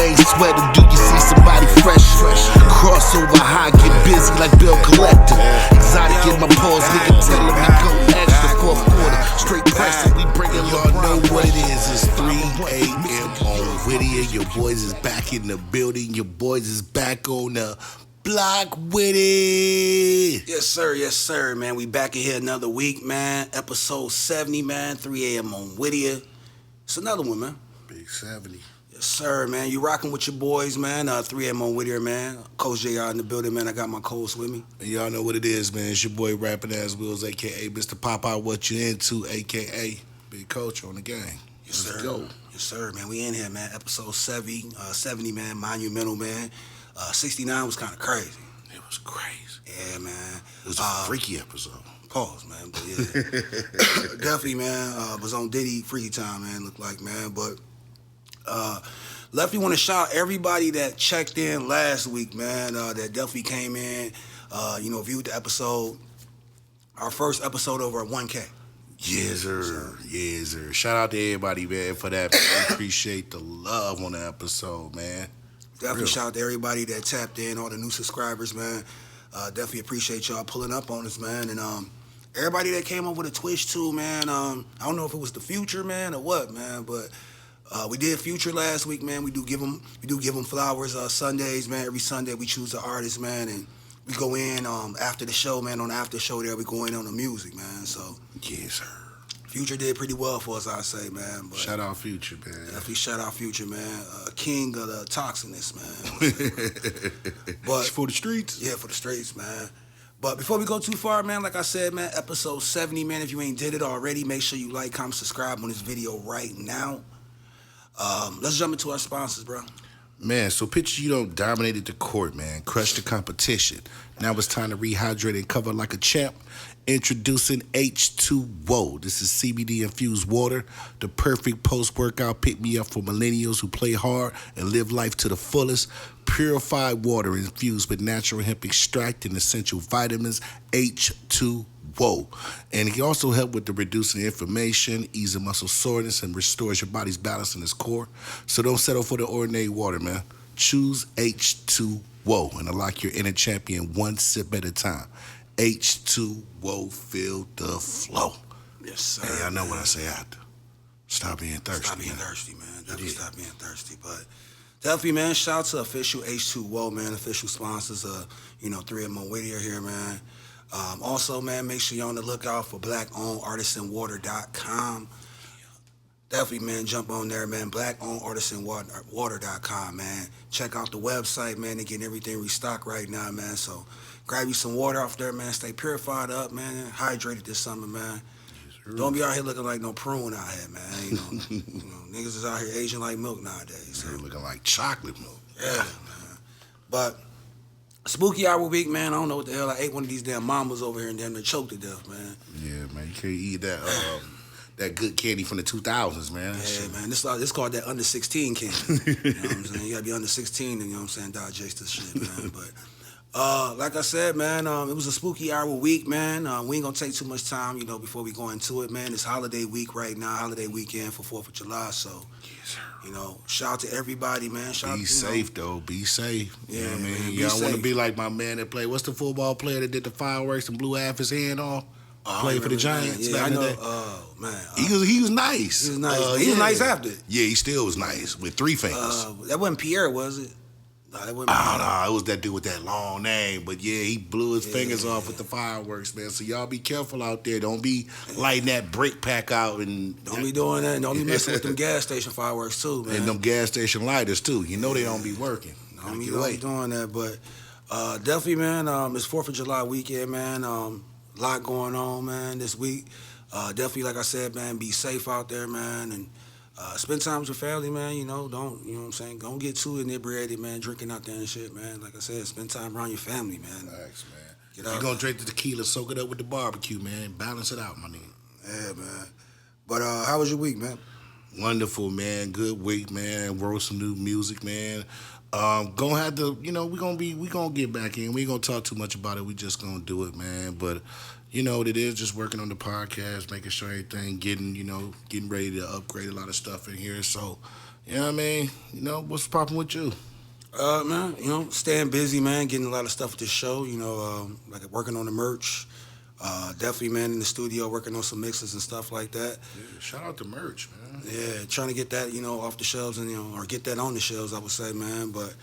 ain't sweating, do you see somebody fresh? Crossover high, get busy like bill collector. Exotic in my paws, nigga telling me go extra. Fourth quarter, straight pressing, we bringing Y'all know what it is. It's 3 a.m. on Whittier. Your boys is back in the building. Your boys is back on the block with it. Yes, sir, man. We back in here another week, man. Episode 70, man. 3 a.m. on Whittier. It's another one, man. Big 70. Yes, sir, man. You rocking with your boys, man. 3 a.m. on Whittier, man. Coachjaer in the building, man. I got my co-host with me. And y'all know what it is, man. It's your boy Rappina willz, a.k.a. Mr. Pop Out What You Into, a.k.a. Big Coach on the gang. Yes, sir. Let's go. Yes, sir, man. We in here, man. Episode 70, man. Monumental, man. 69 was kind of crazy. It was crazy. Yeah, man. It was a freaky episode. Pause, man. But yeah, definitely, man. Was on Diddy freaky time, man. Looked like, man. But definitely want to shout everybody that checked in last week, man. That definitely came in. Viewed the episode. Our first episode over 1K. Yes, sir. Yes, sir. Shout out to everybody, man, for that. I appreciate the love on the episode, man. Definitely shout out to everybody that tapped in, all the new subscribers, man. Definitely appreciate y'all pulling up on us, man. And everybody that came over to Twitch too, man. I don't know if it was the Future, man, or what, man, but we did Future last week, man. We do give them flowers Sundays, man. Every Sunday we choose an artist, man, and we go in after the show, man. On the after show there, we go in on the music, man. So yes, sir. Future did pretty well for us, I say, man. But shout out Future, man. Definitely shout out Future, man. King of the toxiness, man. But for the streets? Yeah, for the streets, man. But before we go too far, man, like I said, man, episode 70, man, if you ain't did it already, make sure you like, comment, subscribe on this video right now. Let's jump into our sponsors, bro. Man, so picture you don't dominated the court, man. Crushed the competition. Now it's time to rehydrate and cover like a champ. Introducing H2O. This is CBD-infused water, the perfect post-workout pick-me-up for millennials who play hard and live life to the fullest. Purified water infused with natural hemp extract and essential vitamins, H2O. And he also helps with the reducing inflammation, easing muscle soreness, and restores your body's balance in its core. So don't settle for the ordinary water, man. Choose H2O and unlock your inner champion one sip at a time. H2O, feel the flow. Yes, sir. Hey, I know what I say after. Stop being thirsty. Stop being thirsty, man. Definitely stop being thirsty. But definitely, man, shout out to official H2O, man, official sponsors of, 3 a.m. on Whittier here, man. Also, man, make sure you're on the lookout for blackownedArtisanWater.com. Definitely, man, jump on there, man. blackownedArtisanWater.com, man. Check out the website, man. They're getting everything restocked right now, man. So grab you some water off there, man. Stay purified up, man. Hydrated this summer, man. Yes, don't be out here looking like no prune out here, man. Niggas is out here aging like milk nowadays. So. They're looking like chocolate milk. Yeah, man. But spooky hour week, man. I don't know what the hell. I ate one of these damn mamas over here and damn near choked to death, man. Yeah, man. You can't eat that that good candy from the 2000s, man. Yeah, man. This called that under 16 candy. You know what I'm saying? You gotta be under 16 and, digest this shit, man. But like I said, man, it was a spooky hour week, man. We ain't gonna take too much time, before we go into it, man. It's holiday week right now, holiday weekend for 4th of July, so, yes, sir. Shout out to everybody, man. Be safe, though. Be safe. Yeah, you know what I mean? Man, y'all want to be like my man that played. What's the football player that did the fireworks and blew half his hand off? Played for the Giants. Yeah, I know. Man. He was nice. He was nice. He was nice after. Yeah, he still was nice with 3 fingers. That wasn't Pierre, was it? No, that wasn't. I don't know. It was that dude with that long name. But yeah, he blew his fingers off with the fireworks, man. So y'all be careful out there. Don't be lighting that brick pack out and don't be doing that. Don't be messing with them gas station fireworks too, man. And them gas station lighters too. They don't be working. Don't be doing that. But definitely, man. It's 4th of July weekend, man. Lot going on, man, this week. Definitely, like I said, man, be safe out there, man, and spend time with your family, man. Don't, don't get too inebriated, man, drinking out there and shit, man. Like I said, spend time around your family, man. Thanks, man. If you're going to drink the tequila, soak it up with the barbecue, man. Balance it out, my nigga. Yeah, man. But how was your week, man? Wonderful, man. Good week, man. Wrote some new music, man. Gonna have to, we gonna get back in. We ain't gonna talk too much about it. We just gonna do it, man. But what it is, just working on the podcast, making sure everything getting ready to upgrade a lot of stuff in here. So, You know what I mean? You know, what's popping with you? Man, you know, staying busy, man, getting a lot of stuff with this show, you know, like working on the merch. Definitely, man, in the studio, working on some mixes and stuff like that. Yeah, shout out to merch, man. Yeah, trying to get that, you know, off the shelves and, you know, or get that on the shelves, I would say, man. But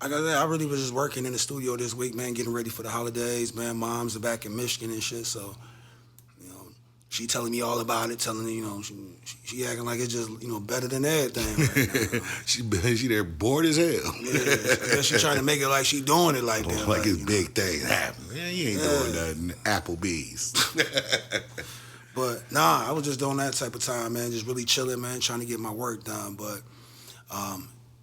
like I said, I really was just working in the studio this week, man, getting ready for the holidays, man. Mom's back in Michigan and shit, so, you know, she telling me all about it, telling me, you know, she acting like it's just, you know, better than everything right now. she there bored as hell. Yeah, she trying to make it like she doing it like that. Like it's big things happening. Yeah, you ain't doing nothing. Applebee's. But nah, I was just doing that type of time, man. Just really chilling, man, trying to get my work done. But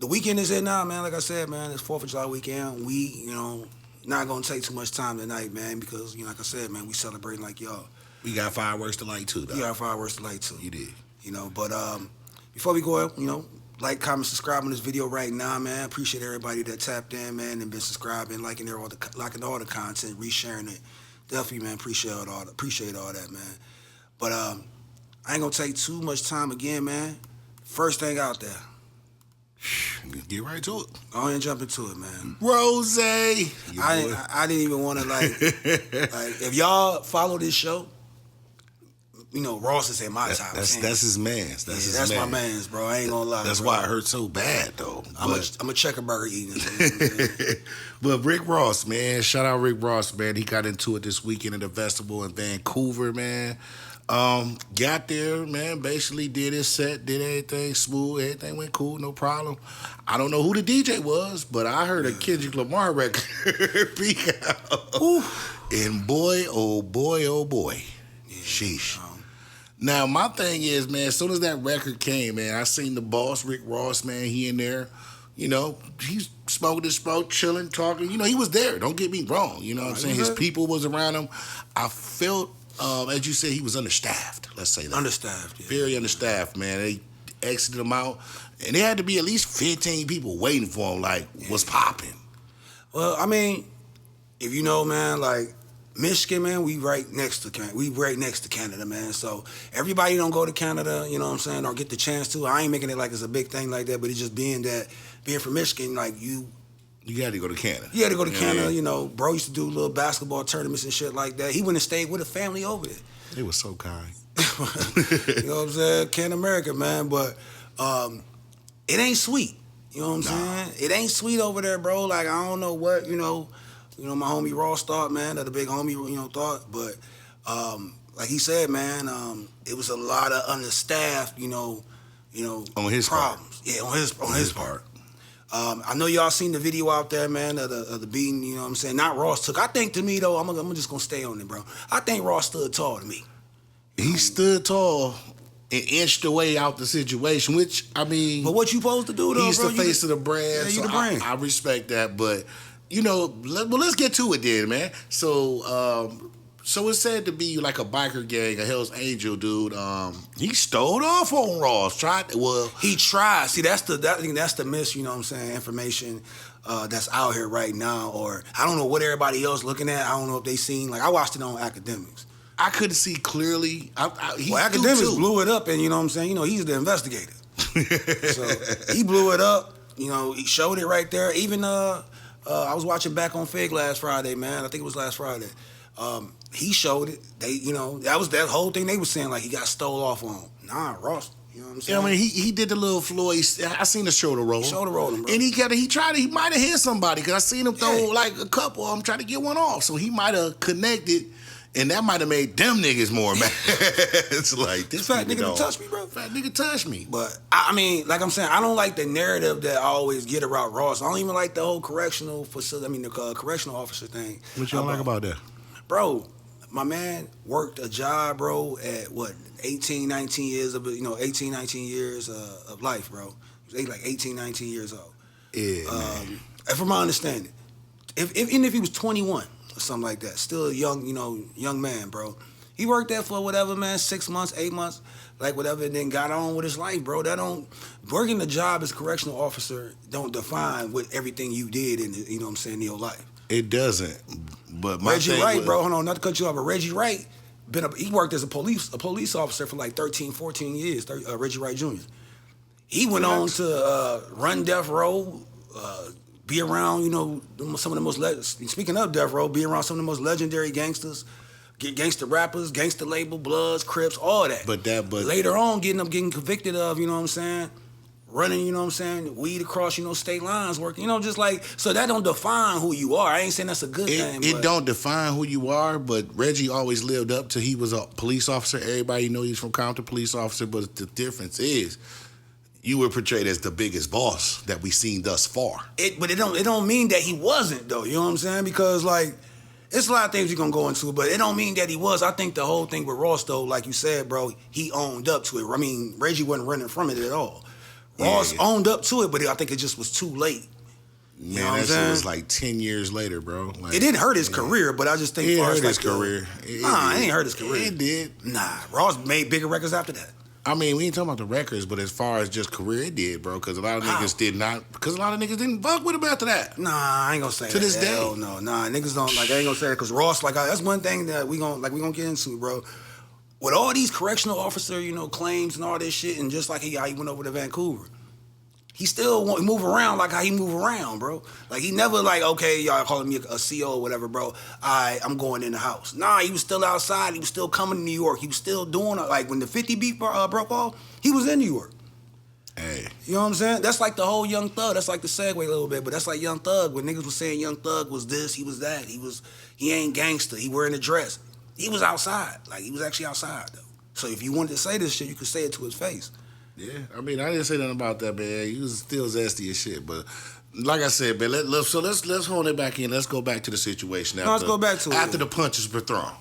the weekend is here now, man. Like I said, man, it's 4th of July weekend. We, you know, not gonna take too much time tonight, man, because, you know, like I said, man, we celebrating like y'all. We got fireworks to light too, though. We got fireworks to light too. You did. You know, but before we go, you know, like, comment, subscribe on this video right now, man. Appreciate everybody that tapped in, man, and been subscribing, liking all the content, resharing it. Definitely, man, appreciate all that, man. But I ain't gonna take too much time again, man. First thing out there. Get right to it. Go ahead and jump into it, man. Rose. I didn't even want to like if y'all follow this show, you know Ross is in my top 10. That's his man's. That's my man's, bro. I ain't gonna lie. That's bro. why it hurt so bad, though. I'm a checker burger eating. But Rick Ross, man, shout out Rick Ross, man. He got into it this weekend at the festival in Vancouver, man. Got there, man, basically did his set, did everything smooth, everything went cool, no problem. I don't know who the DJ was, but I heard a Kendrick Lamar record peak out. Ooh. And boy, oh boy, oh boy. Yeah, sheesh. Now, my thing is, man, as soon as that record came, man, I seen the boss, Rick Ross, man, he in there. You know, he's smoking his smoke, chilling, talking. You know, he was there. Don't get me wrong. You know what I'm saying? His people was around him. I felt, as you said, he was understaffed. Let's say that. Understaffed, yeah. Very understaffed, man. They exited him out. And there had to be at least 15 people waiting for him, like, what's popping? Well, I mean, if you know, man, like, Michigan, man, we right next to Canada, man. So everybody don't go to Canada, you know what I'm saying, or get the chance to. I ain't making it like it's a big thing like that, but it's just being from Michigan, like you got to go to Canada. You had to go to Canada, you know. Bro used to do little basketball tournaments and shit like that. He went and stayed with a family over there. They was so kind. You know what I'm saying? Can't America, man, but it ain't sweet. You know what I'm saying? It ain't sweet over there, bro. Like, I don't know what, you know, my homie Ross thought, man, that the big homie, you know, thought. But like he said, man, it was a lot of understaffed, you know, on his problems. Part. Yeah, on his part. I know y'all seen the video out there, man, of the beating, you know what I'm saying? Not Ross took. I think to me, though, I'm just going to stay on it, bro. I think Ross stood tall to me. He stood tall and inched away out the situation, which, I mean... But what you supposed to do, though, he's bro? He's the face of the brand, yeah, so the brand. I respect that, but... You know, let's get to it then, man. So it's said to be like a biker gang, a Hell's Angel dude. He stole off on Ross. He tried. See, that's the miss. You know what I'm saying? Information that's out here right now, or I don't know what everybody else looking at. I don't know if they seen. Like, I watched it on Academics. I couldn't see clearly. Academics blew it up, and you know what I'm saying. You know, he's the investigator, so he blew it up. You know, he showed it right there. Even I was watching Back on Fig last Friday, man. I think it was last Friday. He showed it. They, you know, that was that whole thing they were saying, like he got stole off on. Nah, Ross. You know what I'm saying? Yeah, I mean, he did the little Floyd. I seen the shoulder roll. Shoulder rolling, bro. And he might have hit somebody because I seen him throw like a couple of them try to get one off. So he might have connected, and that might have made them niggas more mad. It's like, this fat nigga touched me, bro. Fat nigga touched me. But, I mean, like I'm saying, I don't like the narrative that I always get about Ross. I don't even like the whole correctional facility, the correctional officer thing. What you don't like about that? Bro, my man worked a job, bro, at what, 18, 19 years of, 18, 19 years of life, bro. He was like 18, 19 years old. Yeah, man. And from my understanding, even if he was 21 or something like that, still a young man, bro. He worked there for whatever, man, 6 months, 8 months, like whatever, and then got on with his life, bro. Working the job as correctional officer don't define what everything you did in, you know what I'm saying, in your life. It doesn't. But my Reggie Wright, bro, hold on, not to cut you off, but Reggie Wright, he worked as a police officer for like 13, 14 years, Reggie Wright Jr. He went on to run Death Row, be around, you know, some of the most, speaking of Death Row, be around some of the most legendary gangsters, gangster rappers, gangster label, Bloods, Crips, all that. But later on, getting convicted of, you know what I'm saying, running, you know what I'm saying, weed across, you know, state lines, working, you know, just like, so that don't define who you are. I ain't saying that's a good thing. It don't define who you are, but Reggie always lived up to, he was a police officer. Everybody know he's from Compton, police officer, but the difference is, you were portrayed as the biggest boss that we've seen thus far. But it don't mean that he wasn't, though, you know what I'm saying? Because, like, it's a lot of things you're going to go into, but it don't mean that he was. I think the whole thing with Ross, though, like you said, bro, he owned up to it. I mean, Reggie wasn't running from it at all. Ross owned up to it, but I think it just was too late. You know what I'm saying? It was like 10 years later, bro. Like, it didn't hurt his career, but I just think... It hurt his career. Nah, it ain't hurt his career. It did. Nah, Ross made bigger records after that. I mean, we ain't talking about the records, but as far as just career, it did, bro. Because a lot of niggas did not... Because a lot of niggas didn't fuck with him after that. Nah, I ain't gonna say that. To this day. Hell no. Nah, niggas don't... Like, I ain't gonna say that. Because Ross, like, that's one thing that we gonna get into, bro. With all these correctional officer, you know, claims and all this shit, and just like how he went over to Vancouver, he still move around like how he move around, bro. Like, he never like, okay, y'all calling me a CO or whatever, bro. I'm going in the house. Nah, he was still outside. He was still coming to New York. He was still doing it. Like, when the 50 beat broke off, he was in New York. Hey. You know what I'm saying? That's like the whole Young Thug. That's like the segue a little bit, but that's like Young Thug. When niggas was saying Young Thug was this, he was that. He ain't gangster. He wearing a dress. He was outside. Like, he was actually outside, though. So if you wanted to say this shit, you could say it to his face. Yeah, I mean, I didn't say nothing about that, man. He was still zesty as shit, but like I said, man, let's hone it back in. Let's go back to the situation. Let's go back to it. After the punches were thrown.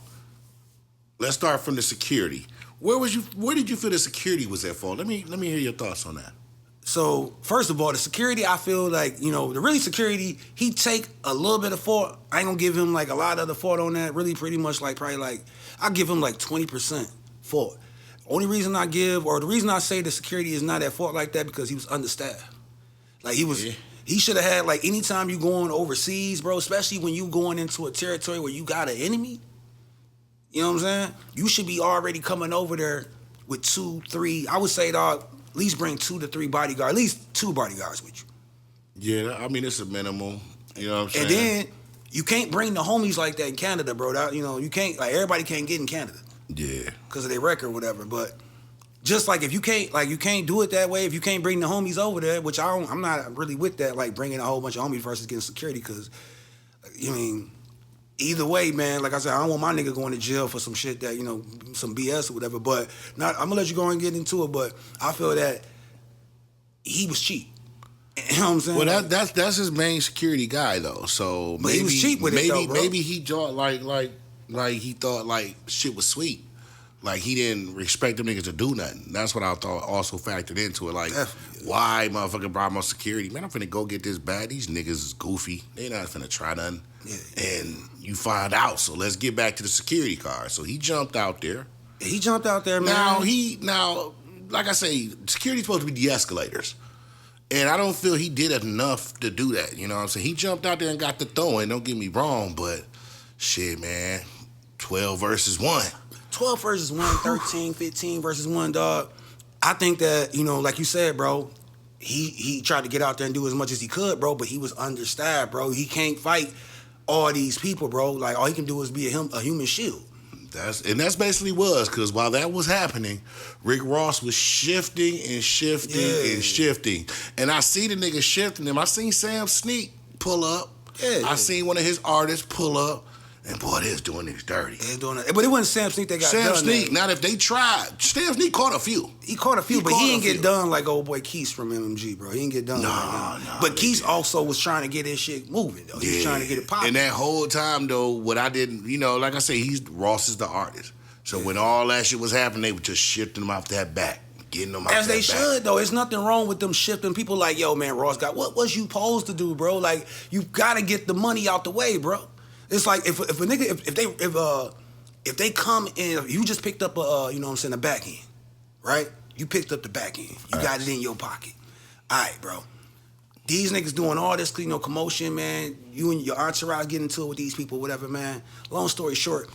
Let's start from the security. Where did you feel the security was at fault? Let me hear your thoughts on that. So, first of all, the security, I feel like, you know, the really security, he take a little bit of fault. I ain't gonna give him like a lot of the fault on that. Really, pretty much like probably like, I give him like 20% fault. Only reason I give, or the reason I say the security is not at fault like that, because he was understaffed. Like, he should have had, like, anytime you going overseas, bro, especially when you going into a territory where you got an enemy, you know what I'm saying? You should be already coming over there with 2, 3, I would say, dog, at least bring 2 to 3 bodyguards, at least 2 bodyguards with you. Yeah, I mean, it's a minimal, you know what I'm saying? And then, you can't bring the homies like that in Canada, bro. That, you know, you can't, like, everybody can't get in Canada. Yeah. Because of their record or whatever. But just like, if you can't do it that way, if you can't bring the homies over there, which I'm not really with that, like bringing a whole bunch of homies versus getting security, because, I mean, either way, man, like I said, I don't want my nigga going to jail for some shit that, you know, some BS or whatever, but I'm going to let you go and get into it, but I feel that he was cheap. You know what I'm saying? Well, that's his main security guy, though, so but he was cheap with it, though, bro. Maybe he thought like he thought like shit was sweet. Like, he didn't expect them niggas to do nothing. That's what I thought also factored into it. Like, why motherfucking brought my security? Man, I'm finna go get this bad. These niggas is goofy. They not finna try nothing. Yeah. And you find out, so let's get back to the security car. So he jumped out there. He jumped out there, man. Now, like I say, security's supposed to be de-escalators. And I don't feel he did enough to do that. You know what I'm saying? He jumped out there and got the throwing. Don't get me wrong, but shit, man. 12 versus 1. 12 versus 1, 13, 15 versus 1, dog. I think that, you know, like you said, bro, he tried to get out there and do as much as he could, bro, but he was understaffed, bro. He can't fight all these people, bro. Like, all he can do is be a human shield. That's basically was, because while that was happening, Rick Ross was shifting and shifting and shifting. And I see the nigga shifting him. I seen Sam Sneak pull up. Yeah. I seen one of his artists pull up. And boy, they was doing niggas dirty. They doing it. But it wasn't Sam Sneak that got done. Sam Sneak, not if they tried. Sam Sneak caught a few. He caught a few, but he didn't get done like old boy Keith from MMG, bro. He didn't get done like that. But Keith also was trying to get his shit moving, though. He was trying to get it popping. And that whole time, though, what I didn't, you know, like I say, Ross is the artist. So when all that shit was happening, they were just shifting him off that back. Getting them out as they should, back. though. It's nothing wrong with them shifting. People like, yo, man, Ross got, what was you supposed to do, bro? Like, you got to get the money out the way, bro. It's like if a nigga if they come in, you just picked up you know what I'm saying, a back end, right? You picked up the back end. You got it in your pocket. All right, bro. These niggas doing all this, you know, commotion, man. You and your entourage getting into it with these people, whatever, man. Long story short,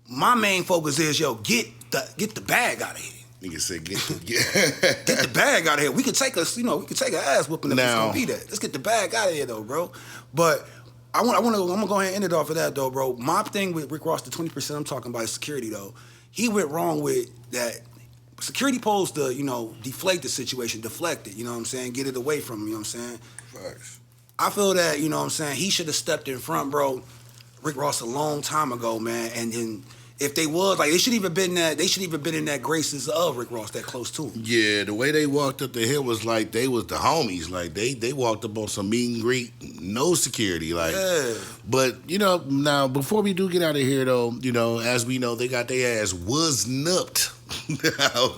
my main focus is, yo, get the bag out of here. Nigga said, get the bag out of here. We could take us, we could take an ass whooping if it's Now- gonna be that. Let's get the bag out of here though, bro. But I'm gonna go ahead and end it off of that though, bro. My thing with Rick Ross, the 20% I'm talking about is security though. He went wrong with that. Security supposed to, deflate the situation, deflect it, you know what I'm saying? Get it away from him, you know what I'm saying? Facts. I feel that, you know what I'm saying, he should have stepped in front, bro, Rick Ross a long time ago, man. And then if they was, like, they should even been in that graces of Rick Ross, that close to him. Yeah, the way they walked up the hill was like they was the homies. Like they walked up on some meet and greet, no security. Like, Yeah. But now before we do get out of here though, as we know, they got their ass was nupped.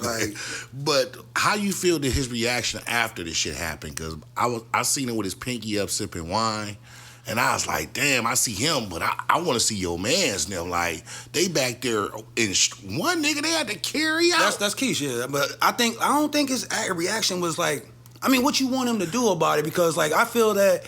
Right. But how you feel to his reaction after this shit happened? Because I seen him with his pinky up sipping wine. And I was like, damn, I see him, but I want to see your mans now. Like, they back there, in one nigga they had to carry out. That's Keish, yeah. But I don't think his reaction was like, I mean, what you want him to do about it? Because, like, I feel that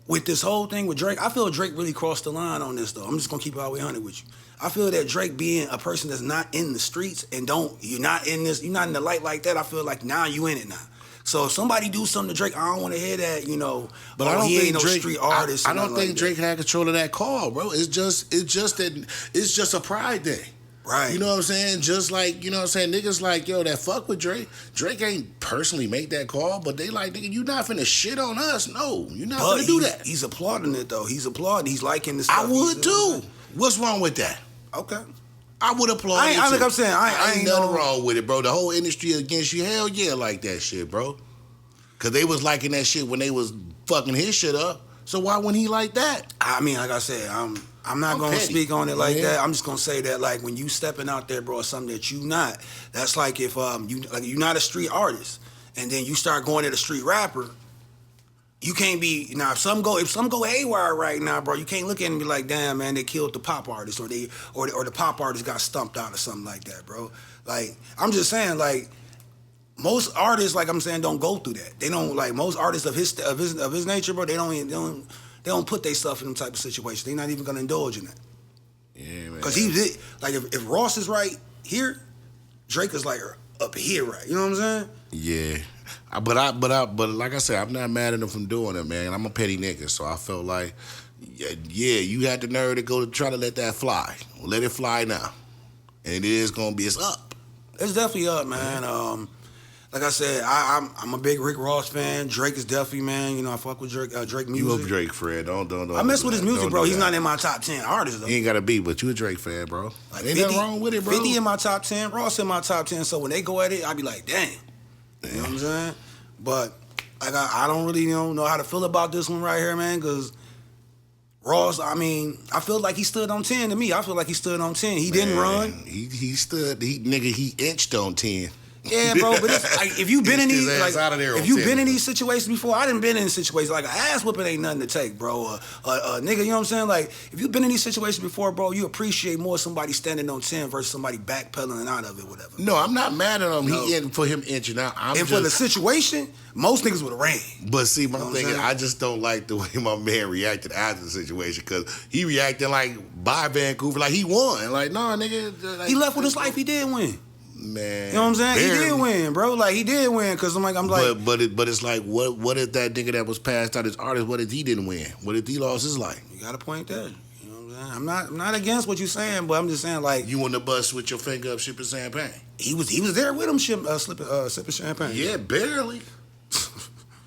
with this whole thing with Drake, I feel Drake really crossed the line on this, though. I'm just going to keep it all the way 100 with you. I feel that Drake being a person that's not in the streets and you're not in the light like that, I feel like now you in it now. So if somebody do something to Drake, I don't want to hear that, But I don't he think ain't no Drake, street artist. I don't think like Drake had control of that call, bro. It's just a pride thing. Right. You know what I'm saying? Just like, niggas like, yo, that fuck with Drake. Drake ain't personally make that call, but they like, nigga, you not finna shit on us. No, you're not finna do that. He's applauding it, though. He's applauding. He's liking this I stuff. would too. What's wrong with that? Okay. I would applaud I it think too. I'm saying, I ain't ain't nothing no- wrong with it, bro. The whole industry against you, hell yeah, like that shit, bro. Cause they was liking that shit when they was fucking his shit up. So why wouldn't he like that? I mean, like I said, I'm not gonna petty. speak on it like Yeah. that. I'm just gonna say that, like, when you stepping out there, bro, something that you not. That's like if you're not a street artist, and then you start going at a street rapper. You can't be now. If some go haywire right now, bro, you can't look at it and be like, damn, man, they killed the pop artist, or the pop artist got stumped out or something like that, bro. Like, I'm just saying, like, most artists, like I'm saying, don't go through that. They don't, like, most artists of his nature, bro. They don't put their stuff in them type of situations. They're not even gonna indulge in that. Yeah, man. Cause if Ross is right here, Drake is like up here, right? You know what I'm saying? Yeah. But like I said, I'm not mad at him from doing it, man. I'm a petty nigga, so I felt like, yeah, you had the nerve to go to try to let that fly. Well, let it fly now. And it's up. It's definitely up, man. Like I said, I'm a big Rick Ross fan. Drake is definitely, man. I fuck with Drake music. You a Drake fan? Don't. I mess with his music, bro. He's not not in my top 10 artists though. He ain't got to be, but you a Drake fan, bro. Like ain't nothing wrong with it, bro. 50 in my top 10, Ross in my top 10. So when they go at it, I be like, damn. You know what I'm saying? But like I don't really know how to feel about this one right here, man, because Ross, I mean, I feel like he stood on 10 to me. I feel like he stood on 10. He didn't run. He stood. He inched on 10. Yeah, bro, but it's like if you've been in these, like, out of there if you've been in these situations before, I done been in situations like an ass whooping ain't nothing to take, bro. Nigga, you know what I'm saying? Like, if you've been in these situations before, bro, you appreciate more somebody standing on 10 versus somebody backpedaling out of it, whatever. No, I'm not mad at him. No. For him inching out. For the situation, most niggas would have ran. But see, my thing is, saying? I just don't like the way my man reacted after the situation, because he reacted like by Vancouver, like he won. Like, nah, nigga. Like, He left with his life. He did win. Man, You know what I'm saying? barely. He did win, bro. Like, he did win, because I'm like, But it's like, what if that nigga that was passed out as artist, what if he didn't win? What if he lost his life? you got a point there. You know what I'm saying? I'm not against what you're saying, but I'm just saying, like, You on the bus with your finger up sipping champagne? he was there with him sipping champagne. Yeah, barely.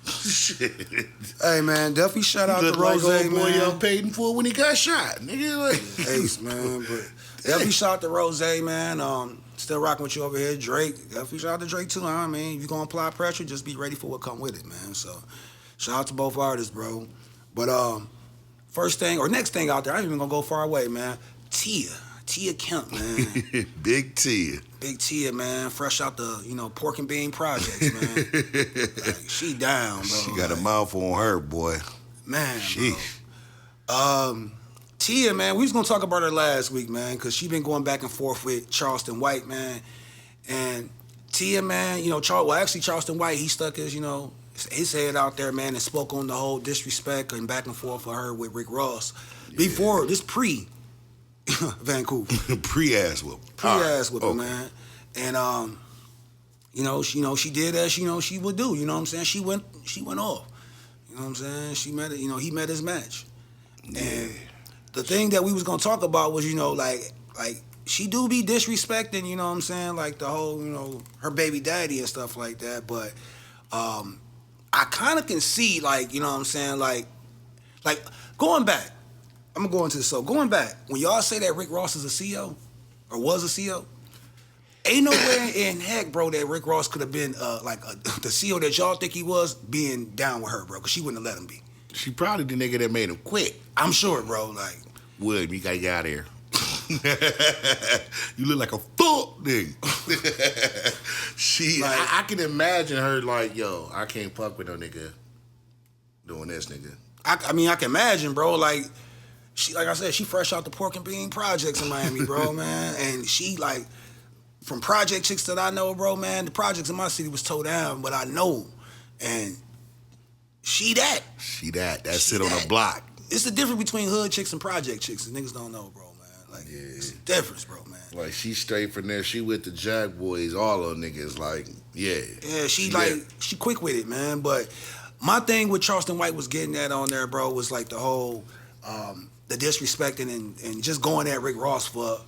Shit. Hey, man, definitely shout out to Look like Rose, old boy y'all man. paid him for when he got shot. Nigga, like. Ace, man. But definitely shout out to Rose, man. Still rocking with you over here. Drake, definitely shout out to Drake, too. I mean, if you're going to apply pressure, just be ready for what come with it, man. So, shout out to both artists, bro. But next thing out there, I ain't even going to go far away, man. Tia Kemp, man. Big T. Big Tia, man. Fresh out the, Pork and Bean Projects, man. Like, she down, bro. She got a mouth on her, boy. Man, Sheesh. bro. Tia, man, we was going to talk about her last week, man, because she been going back and forth with Charleston White, man. And Tia, man, Charleston White, he stuck his head out there, man, and spoke on the whole disrespect and back and forth for her with Rick Ross. Before, this pre-Vancouver. Pre-ass whoop. Pre-ass whooping, man. And she did as she would do. You know what I'm saying? She went off. You know what I'm saying? She met it. He met his match. Yeah. And the thing that we was gonna talk about was like she do be disrespecting. You know what I'm saying? Like the whole her baby daddy and stuff like that. But I kind of can see like you know what I'm saying like going back. I'm gonna go into this. So going back when y'all say that Rick Ross is a CO or was a CO. Ain't nowhere in heck, bro, that Rick Ross could have been the CEO that y'all think he was being down with her, bro, because she wouldn't have let him be. She probably the nigga that made him quit. I'm sure, bro. Like, William, you gotta get out of here. You look like a fuck nigga. I can imagine her like, yo, I can't fuck with no nigga doing this, nigga. I mean, I can imagine, bro. Like I said, she fresh out the pork and bean projects in Miami, bro, man, and she like. From project chicks that I know, bro, man, the projects in my city was towed down, but I know. And she that. That sit on the block. It's the difference between hood chicks and project chicks. The niggas don't know, bro, man. Like, it's the difference, bro, man. Like, she straight from there. She with the Jack Boys, all them niggas, like, yeah. Yeah, she quick with it, man. But my thing with Charleston White was getting that on there, bro, was like the whole, the disrespecting and just going at Rick Ross for,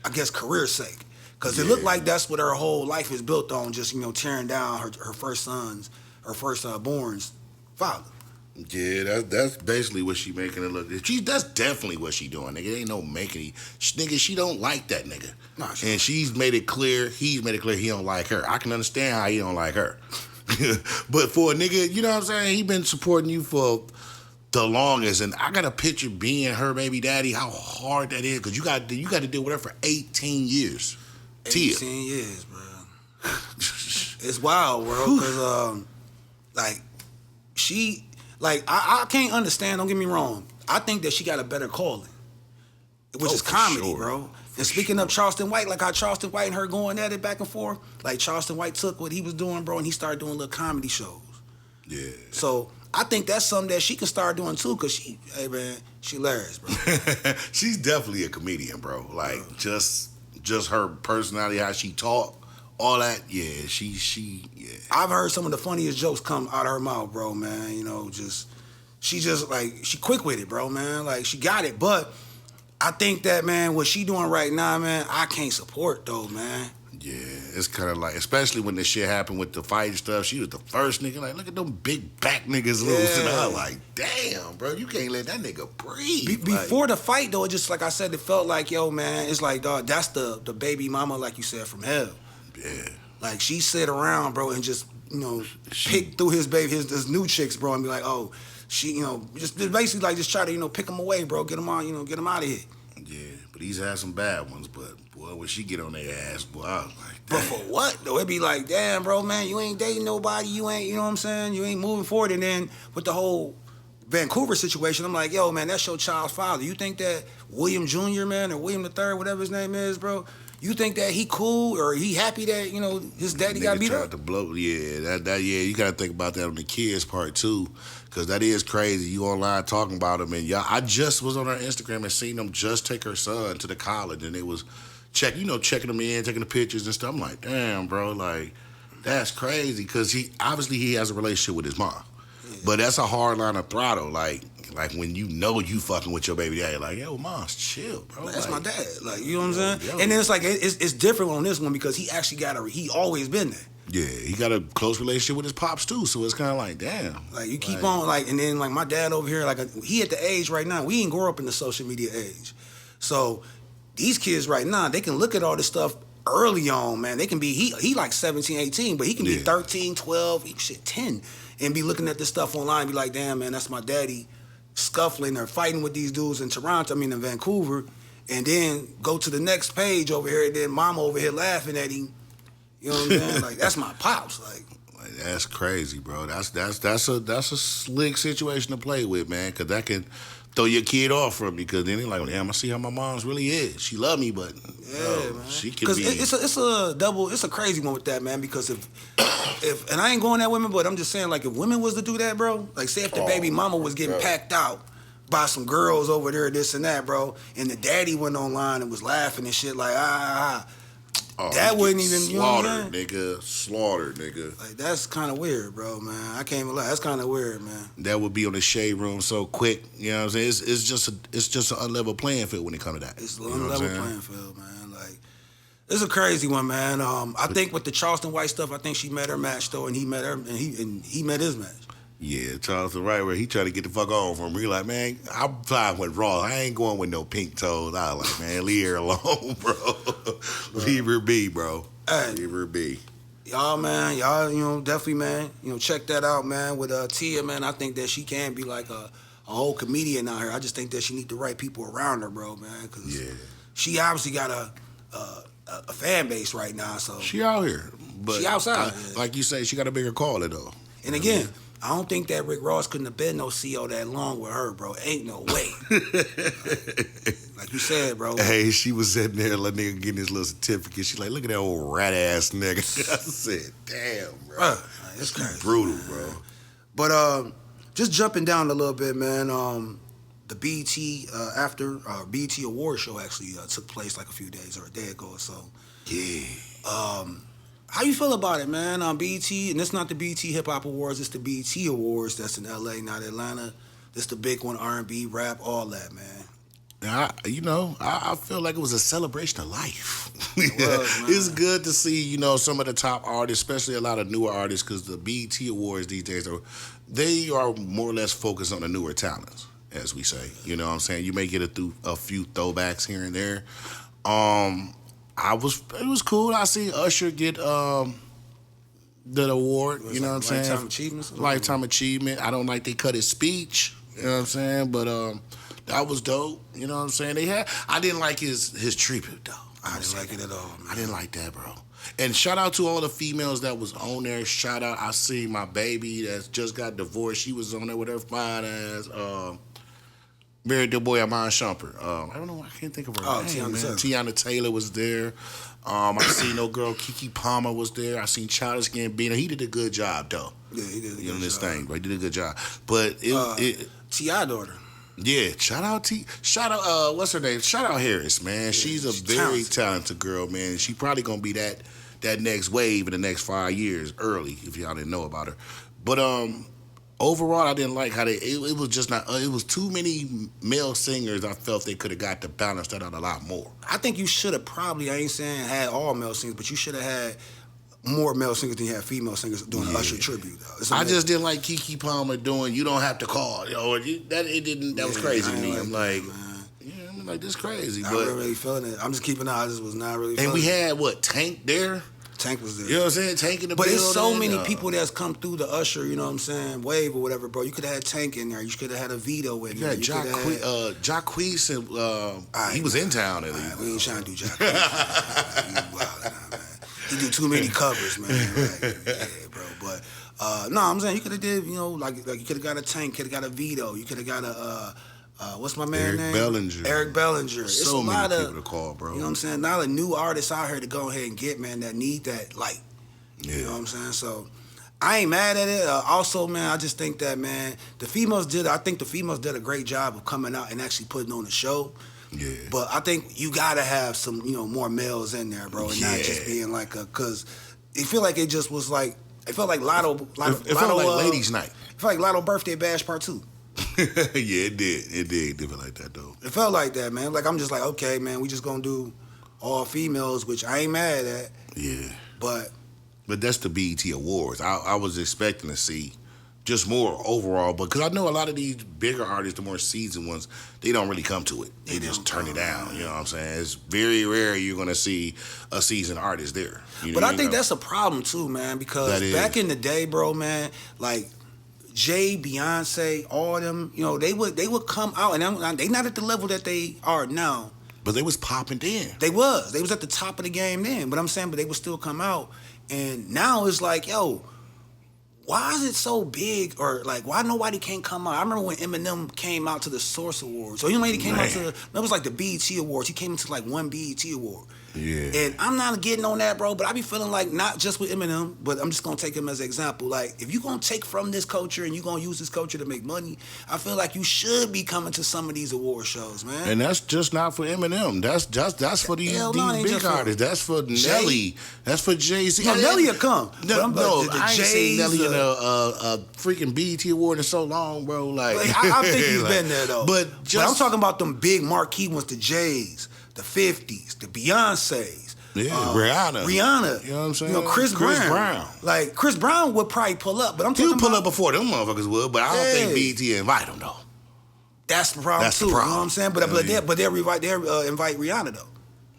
I guess, career's sake. Because it looked like that's what her whole life is built on, just, tearing down her first born's father. Yeah, that's basically what she making it look. That's definitely what she doing, nigga. It ain't no making it. Nigga, she don't like that nigga. Nah, and he's made it clear he don't like her. I can understand how he don't like her. But for a nigga, you know what I'm saying? He been supporting you for the longest, and I got a picture being her baby daddy, how hard that is, because you got to deal with her for 18 years. 18 years, bro. It's wild, bro, because, I can't understand, don't get me wrong. I think that she got a better calling, which is comedy, sure. Bro. And speaking of Charleston White, like how Charleston White and her going at it back and forth, like Charleston White took what he was doing, bro, and he started doing little comedy shows. Yeah. So I think that's something that she can start doing too, because she hilarious, bro. She's definitely a comedian, bro. Like, just her personality, how she talk, all that, yeah, yeah. I've heard some of the funniest jokes come out of her mouth, bro, man, she quick with it, bro, man, like, she got it, but I think that, man, what she doing right now, man, I can't support, though, man. Yeah, it's kind of like, especially when this shit happened with the fight and stuff, she was the first nigga, like, look at them big back niggas loose, and I'm like, damn, bro, you can't let that nigga breathe. Before the fight, though, it just, like I said, it felt like, yo, man, it's like, dog, that's the baby mama, like you said, from hell. Yeah. Like, she sit around, bro, and just, pick through his his new chicks, bro, and be like, oh, she, just basically, like, just try to, pick them away, bro, get them on, get them out of here. Yeah, but he's had some bad ones, but boy, when she get on their ass, boy, I was like, damn. But for what, though? It be like, damn, bro, man, you ain't dating nobody, you ain't, you know what I'm saying? You ain't moving forward. And then with the whole Vancouver situation, I'm like, yo, man, that's your child's father. You think that William Jr., man, or William III, whatever his name is, bro, you think that he cool or he happy that, his daddy got beat up? To blow, yeah, you got to think about that on the kids' part, too. Because that is crazy. You online talking about him, and y'all. I just was on her Instagram and seen them just take her son to the college, and it was checking him in, taking the pictures and stuff. I'm like, damn, bro, like, that's crazy. Because he has a relationship with his mom. Yeah. But that's a hard line of throttle. Like when you fucking with your baby daddy, like, yo, mom's chill, bro. That's like, my dad. Like, you know what I'm saying? Yo. And then it's like, it's different on this one because he actually he always been there. Yeah, he got a close relationship with his pops too, so it's kind of like, damn. Like, you keep on, like, and then, like, my dad over here, like, he at the age right now, we ain't grow up in the social media age. So, these kids right now, they can look at all this stuff early on, man. They can be, he like 17, 18, but he can be 13, 12, 10, and be looking at this stuff online and be like, damn, man, that's my daddy scuffling or fighting with these dudes in in Vancouver, and then go to the next page over here, and then mama over here laughing at him. You know what I'm saying? Like, that's my pops. Like, that's crazy, bro. That's a slick situation to play with, man. Because that can throw your kid off from you. Because then they're like, damn, I see how my mom's really is. She love me, but man. She can be. It's a crazy one with that, man. Because if and I ain't going at women, but I'm just saying, like, if women was to do that, bro, like, say if the baby mama was getting packed out by some girls over there, this and that, bro, and the daddy went online and was laughing and shit, like, Oh, that wouldn't even, you know what I'm slaughtered, nigga. Slaughtered, nigga. Like, that's kind of weird, bro, man. I can't even lie. That's kind of weird, man. That would be on the shade room so quick. You know what I'm saying? It's just an unlevel playing field when it comes to that. It's an unlevel playing field, man. Like, it's a crazy one, man. I think with the Charleston White stuff, I think she met her match though, and he met her, and he met his match. Yeah, Charleston right where he tried to get the fuck on from. He like, man, I'm fine with Raw. I ain't going with no pink toes. I was like, man, leave her alone, bro. Leave her be, bro. Hey, leave her be. Y'all, man, definitely, man, check that out, man. With Tia, man, I think that she can be like a whole comedian out here. I just think that she need the right people around her, bro, man, because she obviously got a fan base right now. So she out here, but she outside. Like you say, she got a bigger caller though. And again, I don't think that Rick Ross couldn't have been no CEO that long with her, bro. Ain't no way. Like you said, bro. Hey, she was sitting there, letting nigga getting his little certificate. She like, look at that old rat ass nigga. I said, damn, bro. It's crazy, brutal, man. bro. But just jumping down a little bit, man. The BET BET Award show actually took place like a few days or a day ago or so. Yeah. How you feel about it, man? BET, and it's not the BET Hip Hop Awards, it's the BET Awards. That's in LA, not Atlanta. This the big one, R&B, rap, all that, man. I feel like it was a celebration of life. It was, man. It's good to see, some of the top artists, especially a lot of newer artists, because the BET Awards these days they are more or less focused on the newer talents, as we say. You know what I'm saying? You may get a few throwbacks here and there. It was cool. I see Usher get the award. You know what I'm saying? Lifetime achievement. Lifetime achievement. I don't like they cut his speech. You know what I'm saying? But that was dope. You know what I'm saying? I didn't like his tribute though. I didn't like it at all, man. I didn't like that, bro. And shout out to all the females that was on there. Shout out. I see my baby that just got divorced. She was on there with her fine ass. Married the boy Amon Shumpert. I don't know. I can't think of her name, man. Tiana Taylor was there. I seen no girl. Keke Palmer was there. I seen Childish Gambino. He did a good job, though. Yeah, he did a good job. This thing, bro. He did a good job. But T.I. daughter. Yeah, shout out, what's her name? Shout out Harris, man. Yeah, she's a very talented girl, man. She probably gonna be that next wave in the next 5 years, early, if y'all didn't know about her. But overall, I didn't like how it was just not, it was too many male singers. I felt they could have got to balance that out a lot more. I think you should have probably, I ain't saying had all male singers, but you should have had more male singers than you had female singers doing the Usher tribute. I just didn't like Keke Palmer doing "You Don't Have to Call." That was crazy to me. I'm like, I'm like, this crazy. I wasn't really feeling it. I'm just keeping out. I just was not really feeling it. And we had, Tank there? Tank was there. You know what I'm saying? Tank in the building. But it's so many people that's come through the Usher, you know what I'm saying, wave or whatever, bro. You could have had Tank in there. You could have had a Vito in there. You had Jacquees, and he was in town at least. We ain't trying to do Jacquees. He do too many covers, man. Yeah, bro. But no, I'm saying you could have did, like you could have got a Tank, could have got a Vito, you could have got a what's my man name? Eric Bellinger. It's so many people to call, bro. You know what I'm saying? Not a new artists out here to go ahead and get, man, that need that light. Yeah. You know what I'm saying? So I ain't mad at it. Also, man, I just think that, man, the females did a great job of coming out and actually putting on the show. Yeah. But I think you gotta have some, more males in there, bro, and not just being like cause it feel like it just was like, it felt like Lotto. It felt like ladies' night. It felt like Lotto birthday bash part 2. Yeah, it did. It did feel like that though. It felt like that, man. Like I'm just like, okay, man, we just gonna do all females, which I ain't mad at. Yeah. But that's the BET Awards. I was expecting to see just more overall, because I know a lot of these bigger artists, the more seasoned ones, they don't really come to it. They just turn it down. You know what I'm saying? It's very rare you're gonna see a seasoned artist there. But I think that's a problem too, man, because back in the day, bro, man, like Jay, Beyonce, all of them, they would come out, and they not at the level that they are now. But they was popping then. They was at the top of the game then. But I'm saying, but they would still come out, and now it's like, yo, why is it so big? Or like, why nobody can't come out? I remember when Eminem came out to the Source Awards. So he came out to, that was like the BET Awards. He came into like one BET Award. Yeah. And I'm not getting on that, bro, but I be feeling like, not just with Eminem, but I'm just gonna take him as an example. Like, if you gonna take from this culture and you gonna use this culture to make money, I feel like you should be coming to some of these award shows, man. And that's just not for Eminem. That's for these ain't big just artists. That's for Nelly. That's for Jay-Z. No, Nelly will come. No, I ain't seen Jays, Nelly in a freaking BET award in so long, bro. Like I think he's like, been there though. But I'm talking about them big marquee ones, the Jays, the 50s, the Beyonces. Yeah, Rihanna. You know what I'm saying? You know, Chris Brown. Like, Chris Brown would probably pull up, but I'm talking He'll pull up before them motherfuckers would, but I don't think BET invite him, though. That's the problem, too. You know what I'm saying? But they'll invite Rihanna, though.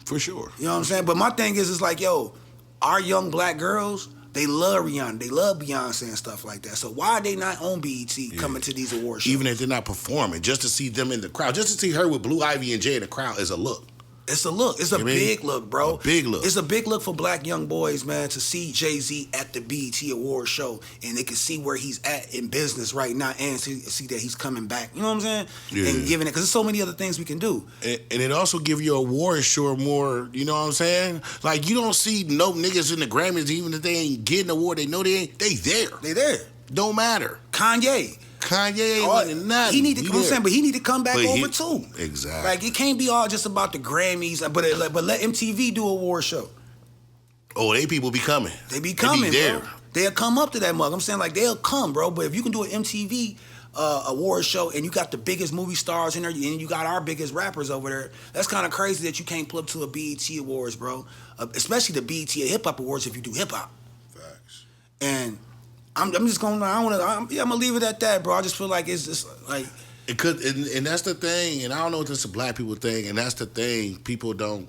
For sure. You know what I'm saying? But my thing is, it's like, yo, our young black girls, they love Rihanna. They love Beyonce and stuff like that. So why are they not on BET coming to these award shows? Even if they're not performing, just to see them in the crowd, just to see her with Blue Ivy and Jay in the crowd is a look. It's a look. It's a big look, bro. A big look. It's a big look for black young boys, man, to see Jay-Z at the BET Award show, and they can see where he's at in business right now, and see that he's coming back. You know what I'm saying? Yeah. And giving it, because there's so many other things we can do. And it also give you award show more, you know what I'm saying? Like, you don't see no niggas in the Grammys, even if they ain't getting an award, they know they there. They there. Don't matter. Kanye ain't winning nothing. He need to, I'm saying, but he need to come back over too. Exactly. Like, it can't be all just about the Grammys, but let MTV do a award show. Oh, they people be coming. They be coming, there. bro. They'll come up to that mug. I'm saying, like, they'll come, bro. But if you can do an MTV award show and you got the biggest movie stars in there and you got our biggest rappers over there, that's kind of crazy that you can't pull up to a BET Awards, bro. Especially the BET Hip Hop Awards if you do hip hop. Facts. And I'm just gonna. I'm gonna leave it at that, bro. I just feel like it's just like it could, and that's the thing. And I don't know if this is a black people thing, and that's the thing. People don't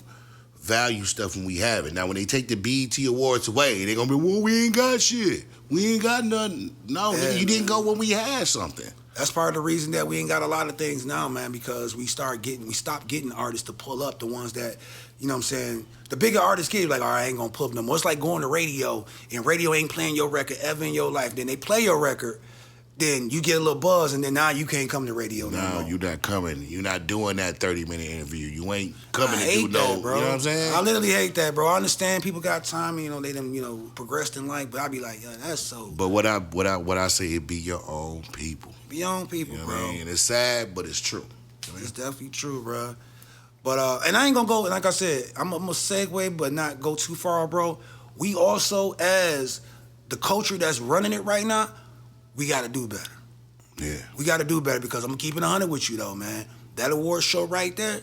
value stuff when we have it. Now, when they take the BET Awards away, they're gonna be, well, we ain't got shit. We ain't got nothing. No, you didn't go when we had something. That's part of the reason that we ain't got a lot of things now, man, because we stopped getting artists to pull up, the ones that, you know what I'm saying, the bigger artists get, like, all right, I ain't gonna pull up no more. It's like going to radio, and radio ain't playing your record ever in your life. Then they play your record, then you get a little buzz, and then now you can't come to radio no more. No, you not coming. You not doing that 30-minute interview. You ain't coming to do that, bro. You know what I'm saying? I literally hate that, bro. I understand people got time, you know, they done, you know, progressed in life, but I be like, yeah, that's so. But what I say, it be your own people. Be your own people, you know bro. What I mean? And it's sad, but it's true. It's definitely true, bro. But and I ain't gonna go. Like I said, I'm gonna segue, but not go too far, bro. We also, as the culture that's running it right now, we gotta do better. Yeah, we gotta do better, because I'm keeping 100 with you though, man. That award show right there,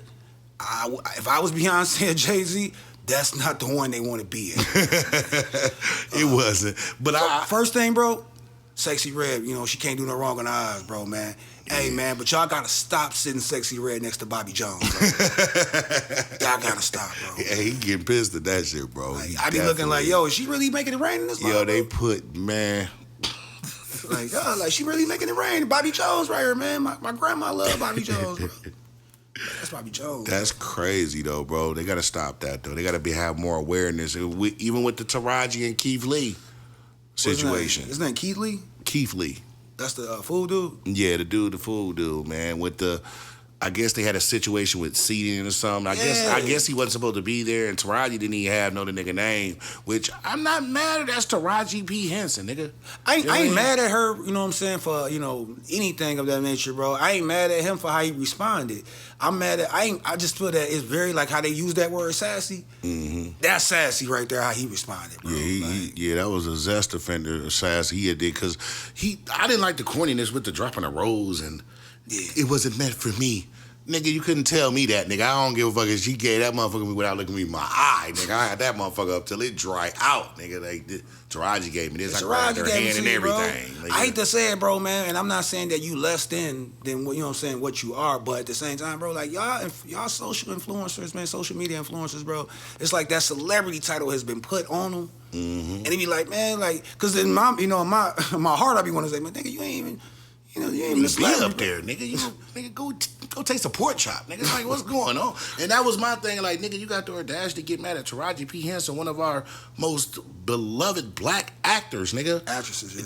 if I was Beyonce or Jay-Z, that's not the one they want to be in. It wasn't. But first thing, bro. Sexy Red, you know, she can't do no wrong in her eyes, bro, man. Yeah. Hey, man, but y'all gotta stop sitting Sexy Red next to Bobby Jones, bro. Y'all gotta stop, bro. Yeah, he getting pissed at that shit, bro. Like, I be looking like, yo, is she really making it rain in this? Yo, they put, man. Like, yo, like, she really making it rain. Bobby Jones right here, man. My grandma loved Bobby Jones, bro. That's Bobby Jones. That's crazy, though, bro. They gotta stop that, though. They gotta have more awareness. Even with the Taraji and Keith Lee situation. His name Keith Lee? Keith Lee. That's the food dude? Yeah, the food dude, man. With I guess they had a situation with seating or something. I guess he wasn't supposed to be there, and Taraji didn't even have the nigga name, which I'm not mad at. That's Taraji P. Henson, nigga. I ain't mad at her, you know what I'm saying, for, you know, anything of that nature, bro. I ain't mad at him for how he responded. I'm mad at, I just feel that it's very, like, how they use that word sassy. Mm-hmm. That's sassy right there, how he responded, bro. Yeah, that was a zest offender sassy he did, because I didn't like the corniness with the dropping of rose, and it wasn't meant for me. Nigga, you couldn't tell me that, nigga. I don't give a fuck if she gave that motherfucker me without looking me in my eye, nigga. I had that motherfucker up till it dry out, nigga. Like, Taraji gave me this. I grabbed her hand and everything. I hate to say it, bro, man, and I'm not saying that you less than what, you know what I'm saying, what you are, but at the same time, bro, like, y'all social influencers, man, social media influencers, bro, it's like that celebrity title has been put on them, and they be like, man, like, because in my, you know, in my heart, I be wanting to say, man, nigga, you ain't even, you know, you ain't even be up there, nigga. Nigga, go taste a pork chop, nigga. Like, what's going on? And that was my thing. Like, nigga, you got the audace to get mad at Taraji P. Henson, one of our most beloved black actors, nigga. Actresses, yeah.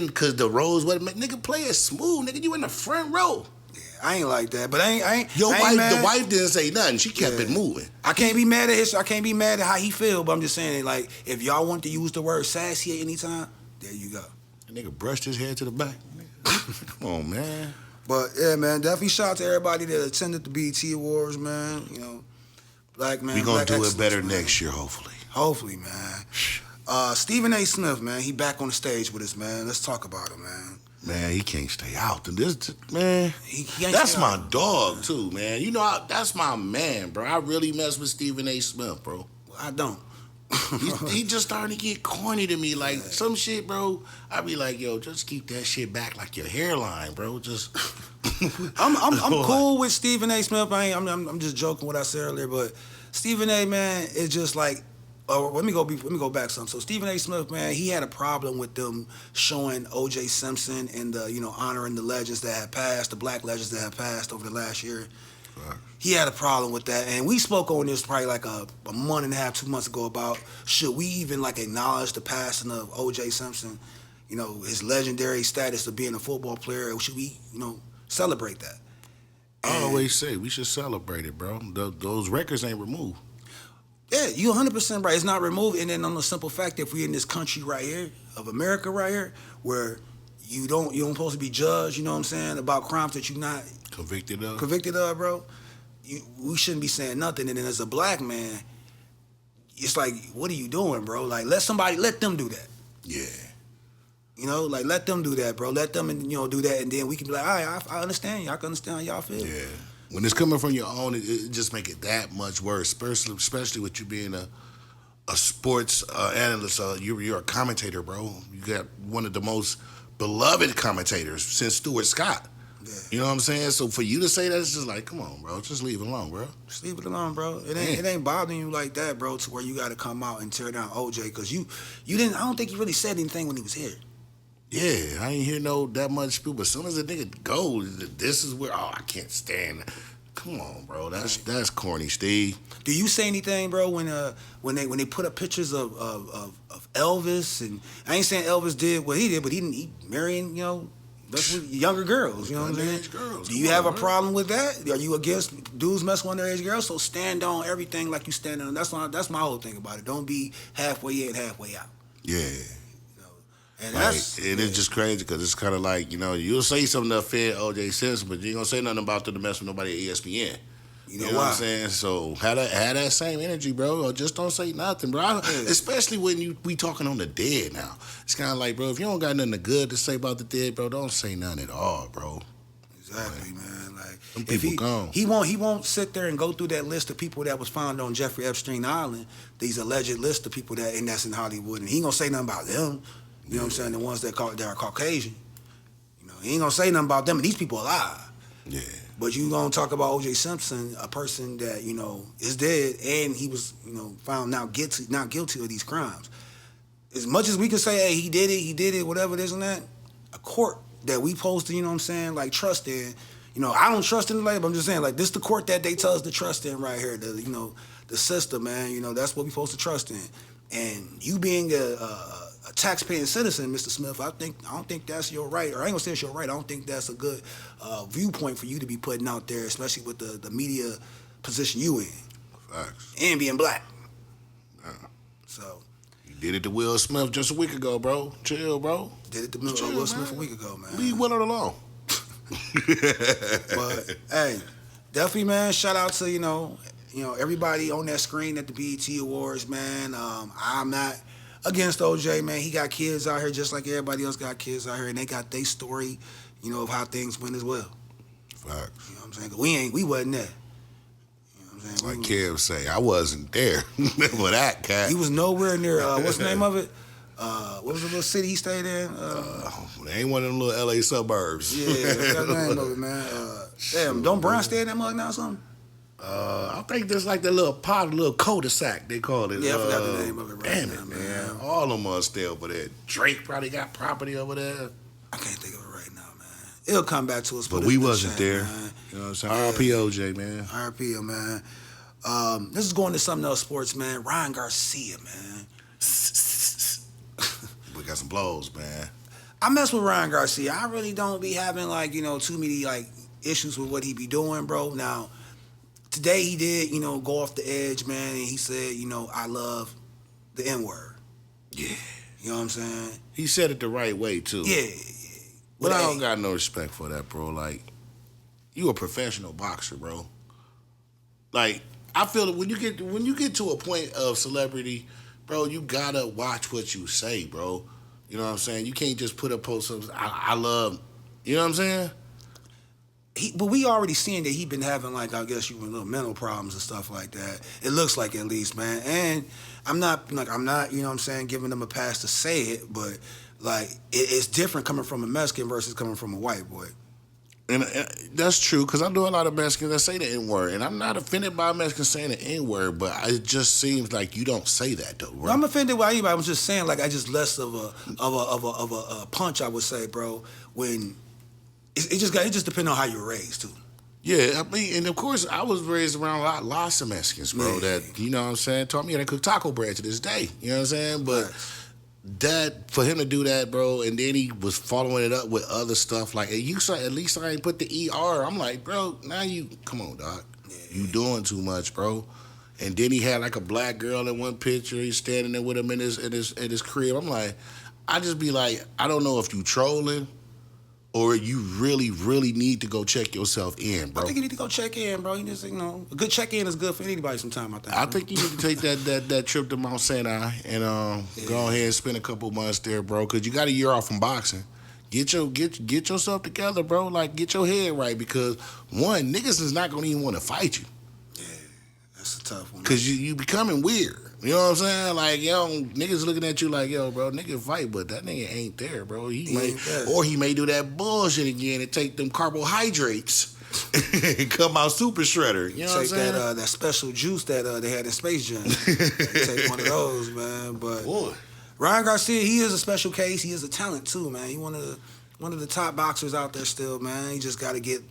Because the rose wasn't, nigga, play it smooth, nigga. You in the front row. Yeah, I ain't like that. But I ain't. Your I ain't wife, mad. the wife didn't say nothing. She kept it moving. I can't be mad at I can't be mad at how he feel. But I'm just saying, like, if y'all want to use the word sassy at any time, there you go. The nigga brushed his head to the back. Come on, man. But yeah, man, definitely shout out to everybody that attended the BET Awards, man. You know, black man. We gonna do excellence, it better man. next year, hopefully. Hopefully, man. Stephen A. Smith, man, he back on the stage with us, man. Let's talk about him, man. Man, he can't stay out. Man, He ain't that's stay my out. dog too, man. You know, that's my man, bro. I really mess with Stephen A. Smith, bro. I don't. He just starting to get corny to me. Like some shit, bro. I be like, yo, just keep that shit back like your hairline, bro. Just. I'm cool with Stephen A. Smith. I'm just joking what I said earlier, but Stephen A. man is just like. Let me go back some. So Stephen A. Smith, man, he had a problem with them showing O.J. Simpson and honoring the legends that had passed, the black legends that had passed over the last year. Right. He had a problem with that, and we spoke on this probably like a month and a half, 2 months ago about should we even like acknowledge the passing of O.J. Simpson, his legendary status of being a football player, or should we, celebrate that? I always say we should celebrate it, bro. Those records ain't removed. Yeah, you 100% right. It's not removed, and then on the simple fact that if we're in this country right here, of America right here, where you don't supposed to be judged, you know what I'm saying, about crimes that you're not Convicted of, bro. We shouldn't be saying nothing. And then as a black man, it's like, what are you doing, bro? Like, let them do that. Yeah. Like, let them do that, bro. Let them, do that, and then we can be like, all right, I understand. Y'all can understand how y'all feel. Yeah. When it's coming from your own, it just make it that much worse, especially with you being a sports analyst. You're a commentator, bro. You got one of the most beloved commentators since Stuart Scott. Yeah. You know what I'm saying? So for you to say that, it's just like, come on, bro. Just leave it alone, bro. Just leave it alone, bro. It ain't bothering you like that, bro, to where you got to come out and tear down OJ, because you didn't. I don't think you really said anything when he was here. Yeah, I ain't hear that much people. But as soon as the nigga goes, this is where I can't stand. Come on, bro. That's corny, Steve. Do you say anything, bro, when they put up pictures of Elvis? And I ain't saying Elvis did what he did, but he marrying, that's with younger girls, you know what I'm saying? Girls. Do you have a problem with that? Are you against dudes messing with underage girls? So stand on everything like you stand on. That's my whole thing about it. Don't be halfway in, halfway out. Yeah. And Like, that's it is just crazy because it's kind of like, you'll say something to offend O.J. Simpson, but you ain't going to say nothing about them to mess with nobody at ESPN. You know what I'm saying? So have that same energy, bro, or just don't say nothing, bro. Especially when we talking on the dead now. It's kind of like, bro, if you don't got nothing good to say about the dead, bro, don't say nothing at all, bro. Exactly, man. Like, them people gone. He won't sit there and go through that list of people that was found on Jeffrey Epstein Island, these alleged list of people that's in Hollywood, and he ain't gonna say nothing about them. You know what I'm saying? The ones that are Caucasian. He ain't gonna say nothing about them, and these people alive. Yeah. But you gonna talk about O.J. Simpson, a person that is dead, and he was found not guilty of these crimes. As much as we can say, hey, he did it, whatever this and that, a court that we supposed to, like trust in. I don't trust in the label. I'm just saying, like, this the court that they tell us to trust in right here. The system, man. That's what we supposed to trust in. And you being a taxpaying citizen, Mr. Smith, I don't think that's your right. Or I ain't gonna say it's your right. I don't think that's a good viewpoint for you to be putting out there, especially with the media position you in. Facts. And being black. So. You did it to Will Smith just a week ago, bro. Chill, bro. Did it to Will Smith a week ago, man. Leave Will alone. But hey, definitely, man. Shout out to everybody on that screen at the BET Awards, man. I'm not against OJ, man. He got kids out here just like everybody else got kids out here, and they got their story, of how things went as well. Facts. You know what I'm saying? 'Cause we wasn't there. You know what I'm saying? Like Kev say, I wasn't there for that cat. He was nowhere near. What's the name of it? What was the little city he stayed in? They ain't one of them little LA suburbs. Yeah, what's that name of it, man? Damn, don't Brown stay in that mug now or something? I think there's like that little cul-de-sac they call it. Yeah, I forgot the name of it right damn now, it, man. man. All of them must stay over there. Drake probably got property over there. I can't think of it right now, man. It'll come back to us. But we wasn't there. Man. You know what I'm saying? R.I.P. OJ, man. R.I.P. man. This is going to something else, sports, man. Ryan Garcia, man. We got some blows, man. I mess with Ryan Garcia. I really don't be having too many issues with what he be doing, bro. Now, today he did, you know, go off the edge, man, and he said, you know, I love the N-word. Yeah. You know what I'm saying? He said it the right way, too. Yeah. But I don't got no respect for that, bro. Like, you a professional boxer, bro. Like, I feel that when you get to a point of celebrity, bro, you gotta watch what you say, bro. You know what I'm saying? You can't just put a post of, I love, you know what I'm saying? But we already seen that he been having, like, I guess, little mental problems and stuff like that. It looks like, at least, man. And I'm not, you know what I'm saying, giving them a pass to say it, but, like, it's different coming from a Mexican versus coming from a white boy. And that's true, because I know a lot of Mexicans that say the N-word, and I'm not offended by Mexicans saying the N-word, but it just seems like you don't say that, though, bro. No, I'm offended by anybody. I'm just saying, like, I just less of a punch, I would say, bro, when it just depends on how you're raised, too. Yeah, I mean, and of course, I was raised around lots of Mexicans, bro, that, you know what I'm saying, taught me how to cook taco bread to this day, you know what I'm saying? But that, for him to do that, bro, and then he was following it up with other stuff, like, you said, at least I ain't put the ER. I'm like, bro, now come on, dog. Yeah. You doing too much, bro. And then he had, like, a black girl in one picture. He's standing there with him in his crib. I'm like, I just be like, I don't know if you trolling or you really, really need to go check yourself in, bro. I think you need to go check in, bro. You just, you know, a good check-in is good for anybody sometime, I think. I think you need to take that trip to Mount Sinai and go ahead and spend a couple months there, bro, because you got a year off from boxing. Get yourself together, bro. Like, get your head right, because, one, niggas is not going to even want to fight you. Yeah, that's a tough one. Because you becoming weird. You know what I'm saying? Like, yo, niggas looking at you like, yo, bro, nigga fight, but that nigga ain't there, bro. He may do that bullshit again and take them carbohydrates and come out super shredder. You know what I'm saying? Take that special juice that they had in Space Jam. Take one of those, man. But boy, Ryan Garcia, he is a special case. He is a talent too, man. He one of the top boxers out there still, man. He just got to get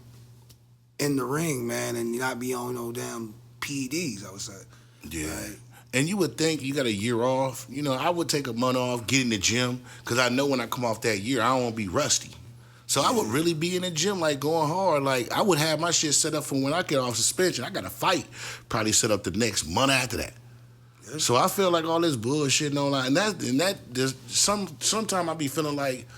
in the ring, man, and not be on no damn PEDs, I would say. Yeah. Right? And you would think you got a year off. You know, I would take a month off, get in the gym, because I know when I come off that year, I don't want to be rusty. So I would really be in the gym, like, going hard. Like, I would have my shit set up for when I get off suspension. I got to fight, probably set up the next month after that. Yeah. So I feel like all this bullshit and all that. And that sometimes I be feeling like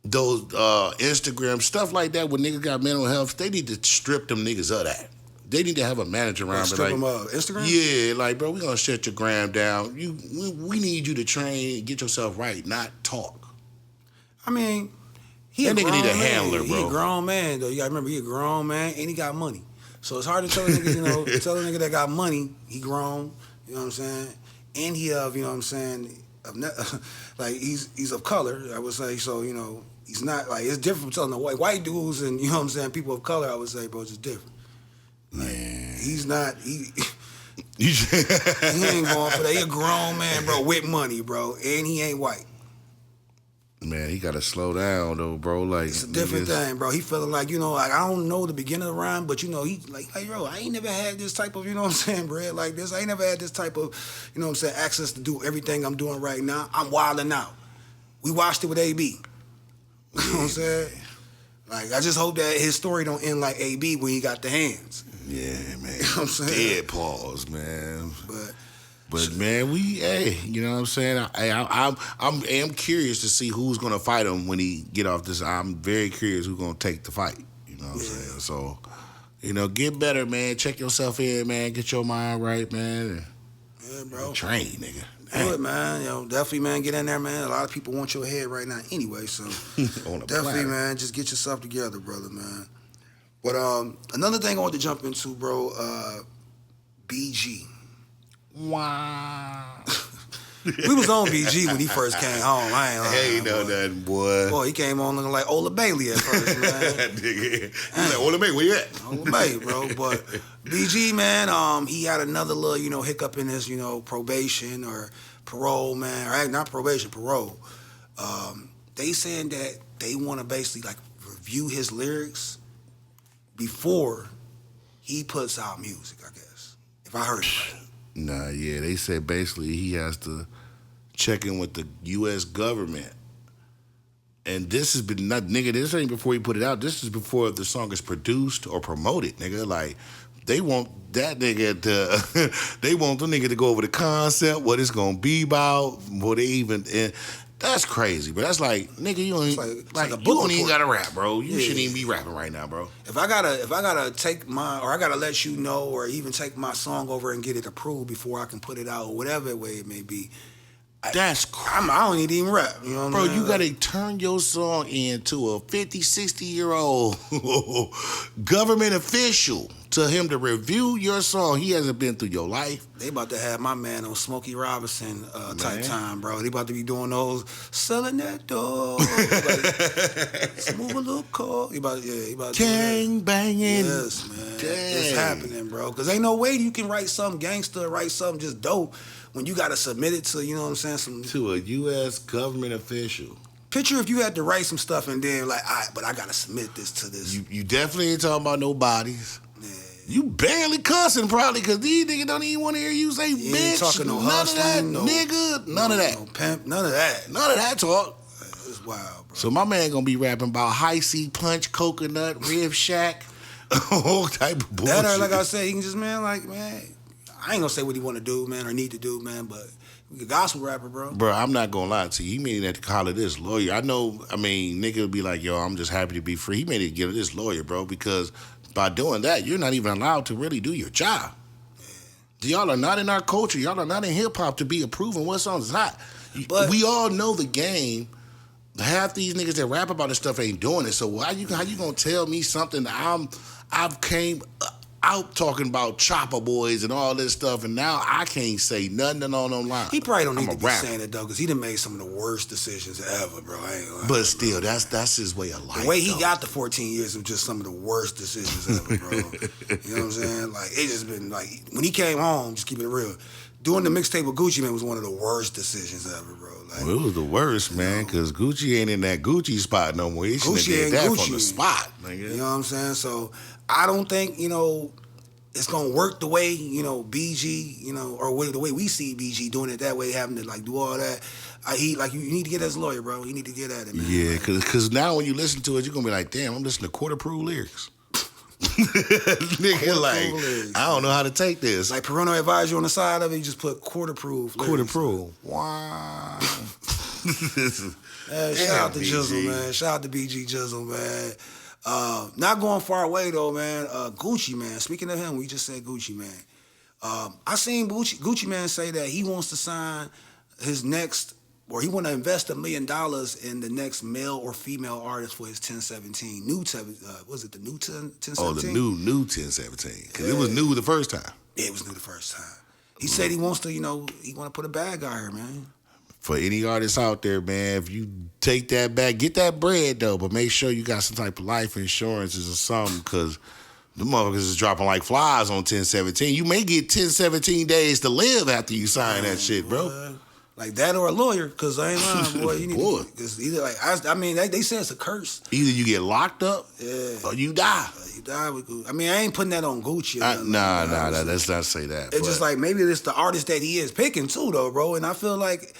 those Instagram, stuff like that, when niggas got mental health, they need to strip them niggas of that. They need to have a manager around. Strip them of Instagram? Yeah, like, bro, we gonna shut your gram down. We need you to train, get yourself right, not talk. I mean, that nigga need a handler, bro. He a grown man, though. You gotta remember, he a grown man and he got money. So it's hard to tell a nigga, you know, tell a nigga that got money, he grown, you know what I'm saying? And he of, you know what I'm saying, like, he's of color, I would say. So, you know, he's not, like, it's different from telling the white dudes and, you know what I'm saying, people of color, I would say, bro, it's just different. Like, he's not, he ain't going for that. He a grown man, bro, with money, bro, and he ain't white. Man, he gotta slow down though, bro. Like, it's a different thing, bro. He feeling like, you know, like, I don't know the beginning of the rhyme, but, you know, he like, bro, I ain't never had this type of, you know what I'm saying, bread like this. I ain't never had this type of, you know what I'm saying, access to do everything I'm doing right now. I'm wilding out. We watched it with AB. You know what I'm saying? Like, I just hope that his story don't end like AB when he got the hands. Yeah, man. You know what I'm saying? Dead pause, man. But man, you know what I'm saying? I'm curious to see who's gonna fight him when he get off this. I'm very curious who's gonna take the fight. You know what I'm saying? So, you know, get better, man. Check yourself in, man. Get your mind right, man. Yeah, bro. Train, nigga. Do it, man. You know, definitely, man, get in there, man. A lot of people want your head right now anyway, so definitely, man, just get yourself together, brother, man. But another thing I want to jump into, bro, BG. Wow. We was on BG when he first came home. I ain't lying. Ain't know nothing, boy. Boy, he came on looking like Ola Bailey at first, man. He's like, Ola Bailey, where you at? Ola Bailey, bro. But BG, man, he had another little, you know, hiccup in his, you know, probation or parole, man. Or not probation, parole. They saying that they want to basically, like, review his lyrics before he puts out music, I guess. If I heard it right. Nah, yeah, they said basically he has to check in with the U.S. government And this has been not nigga. This ain't before he put it out. This is before the song is produced or promoted, nigga. Like they want that nigga to. They want the nigga to go over the concept, what it's gonna be about, what they even. And that's crazy, but that's like nigga. You don't like you don't even gotta rap, bro. You shouldn't even be rapping right now, bro. If I gotta take my, or I gotta let you know, or even take my song over and get it approved before I can put it out, or whatever way it may be. That's crazy. I don't need to even rap. You know what bro, I mean? you gotta turn your song into a 50, 60-year-old government official to him to review your song. He hasn't been through your life. They about to have my man on Smokey Robinson type time, bro. They about to be doing those selling that door. Smooth a little call. He about to gang banging. Yes, man. It's happening, bro. Cause ain't no way you can write something gangster, write something just dope when you gotta submit it to, you know what I'm saying, to a U.S. government official. Picture if you had to write some stuff and then like, all right, but I gotta submit this to this. You definitely ain't talking about no bodies. Yeah. You barely cussing probably because these niggas don't even want to hear you say You bitch. ain't talking no none hustling, of that, nigga. None of that. No pimp, none of that. None of that talk. It's wild, bro. So my man gonna be rapping about high C punch, coconut, rib shack, all type of bullshit. That or like I said, he can just I ain't gonna say what he want to do, man, or need to do, man, but he's a gospel rapper, bro. Bro, I'm not gonna lie to you. He made it to call it this lawyer. I know, nigga will be like, yo, I'm just happy to be free. He made it get this lawyer, bro, because by doing that, you're not even allowed to really do your job. Yeah. Y'all are not in our culture. Y'all are not in hip-hop to be approving what songs is hot. But we all know the game. Half these niggas that rap about this stuff ain't doing it. So how you gonna tell me something that I've came out talking about chopper boys and all this stuff, and now I can't say nothing on them lines. He probably don't need to be saying it though, because he done made some of the worst decisions ever, bro. I ain't lying, but still, that's his way of life. The way he got the 14 years was just some of the worst decisions ever, bro. You know what I'm saying? Like it just been like when he came home, just keeping it real. Doing the mixtape with Gucci Man was one of the worst decisions ever, bro. Like, well, it was the worst, man, because Gucci ain't in that Gucci spot no more. He Gucci ain't that Gucci from the spot, nigga. You know what I'm saying? So I don't think it's gonna work the way BG, or the way we see BG doing it that way, having to like do all that. You need to get as a lawyer, bro. You need to get at it, man. Yeah, because now when you listen to it, you're gonna be like, damn, I'm listening to quarter-proof lyrics. Nigga, like, lyrics, I don't know how to take this. Like parental advisory on the side of it, you just put quarter-proof lyrics. Quarter-proof. Wow. Shout out to Jizzle, man. Shout out to B.G. Jizzle, man. Not going far away though, man. Gucci Man. Speaking of him, we just said Gucci Man. I seen Gucci Man say that he wants to sign his next, or he want to invest $1 million in the next male or female artist for his 1017. Was it the new 1017? Oh, the new 1017. Because it was new the first time. Yeah, it was new the first time. He said he wants to, he want to put a bag out here, man. For any artists out there, man, if you take that back, get that bread, though, but make sure you got some type of life insurances or something, because the motherfuckers is dropping like flies on 1017. You may get 1017 days to live after you sign that shit, bro. Boy. Like that or a lawyer, because I ain't lying, boy. You need to, it's either like, they say it's a curse. Either you get locked up or you die. You die with Gucci. I ain't putting that on Gucci. Nah, let's not say that. It's just like, maybe it's the artist that he is picking too, though, bro. And I feel like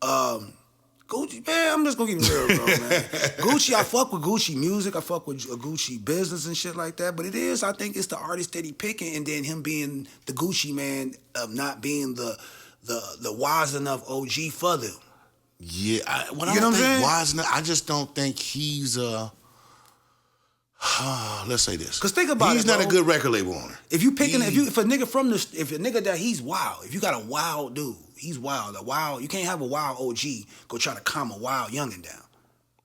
Gucci, man, I'm just gonna keep it real, bro, man. Gucci, I fuck with Gucci music, I fuck with Gucci business and shit like that, but I think it's the artist that he picking, and then him being the Gucci man of not being the wise enough OG for them. Yeah, I don't think wise enough. I just don't think he's let's say this. Cause think about he's it, not bro. a good record label owner. If you picking, if a nigga that he's wild, if you got a wild dude, he's wild. You can't have a wild OG go try to calm a wild youngin' down.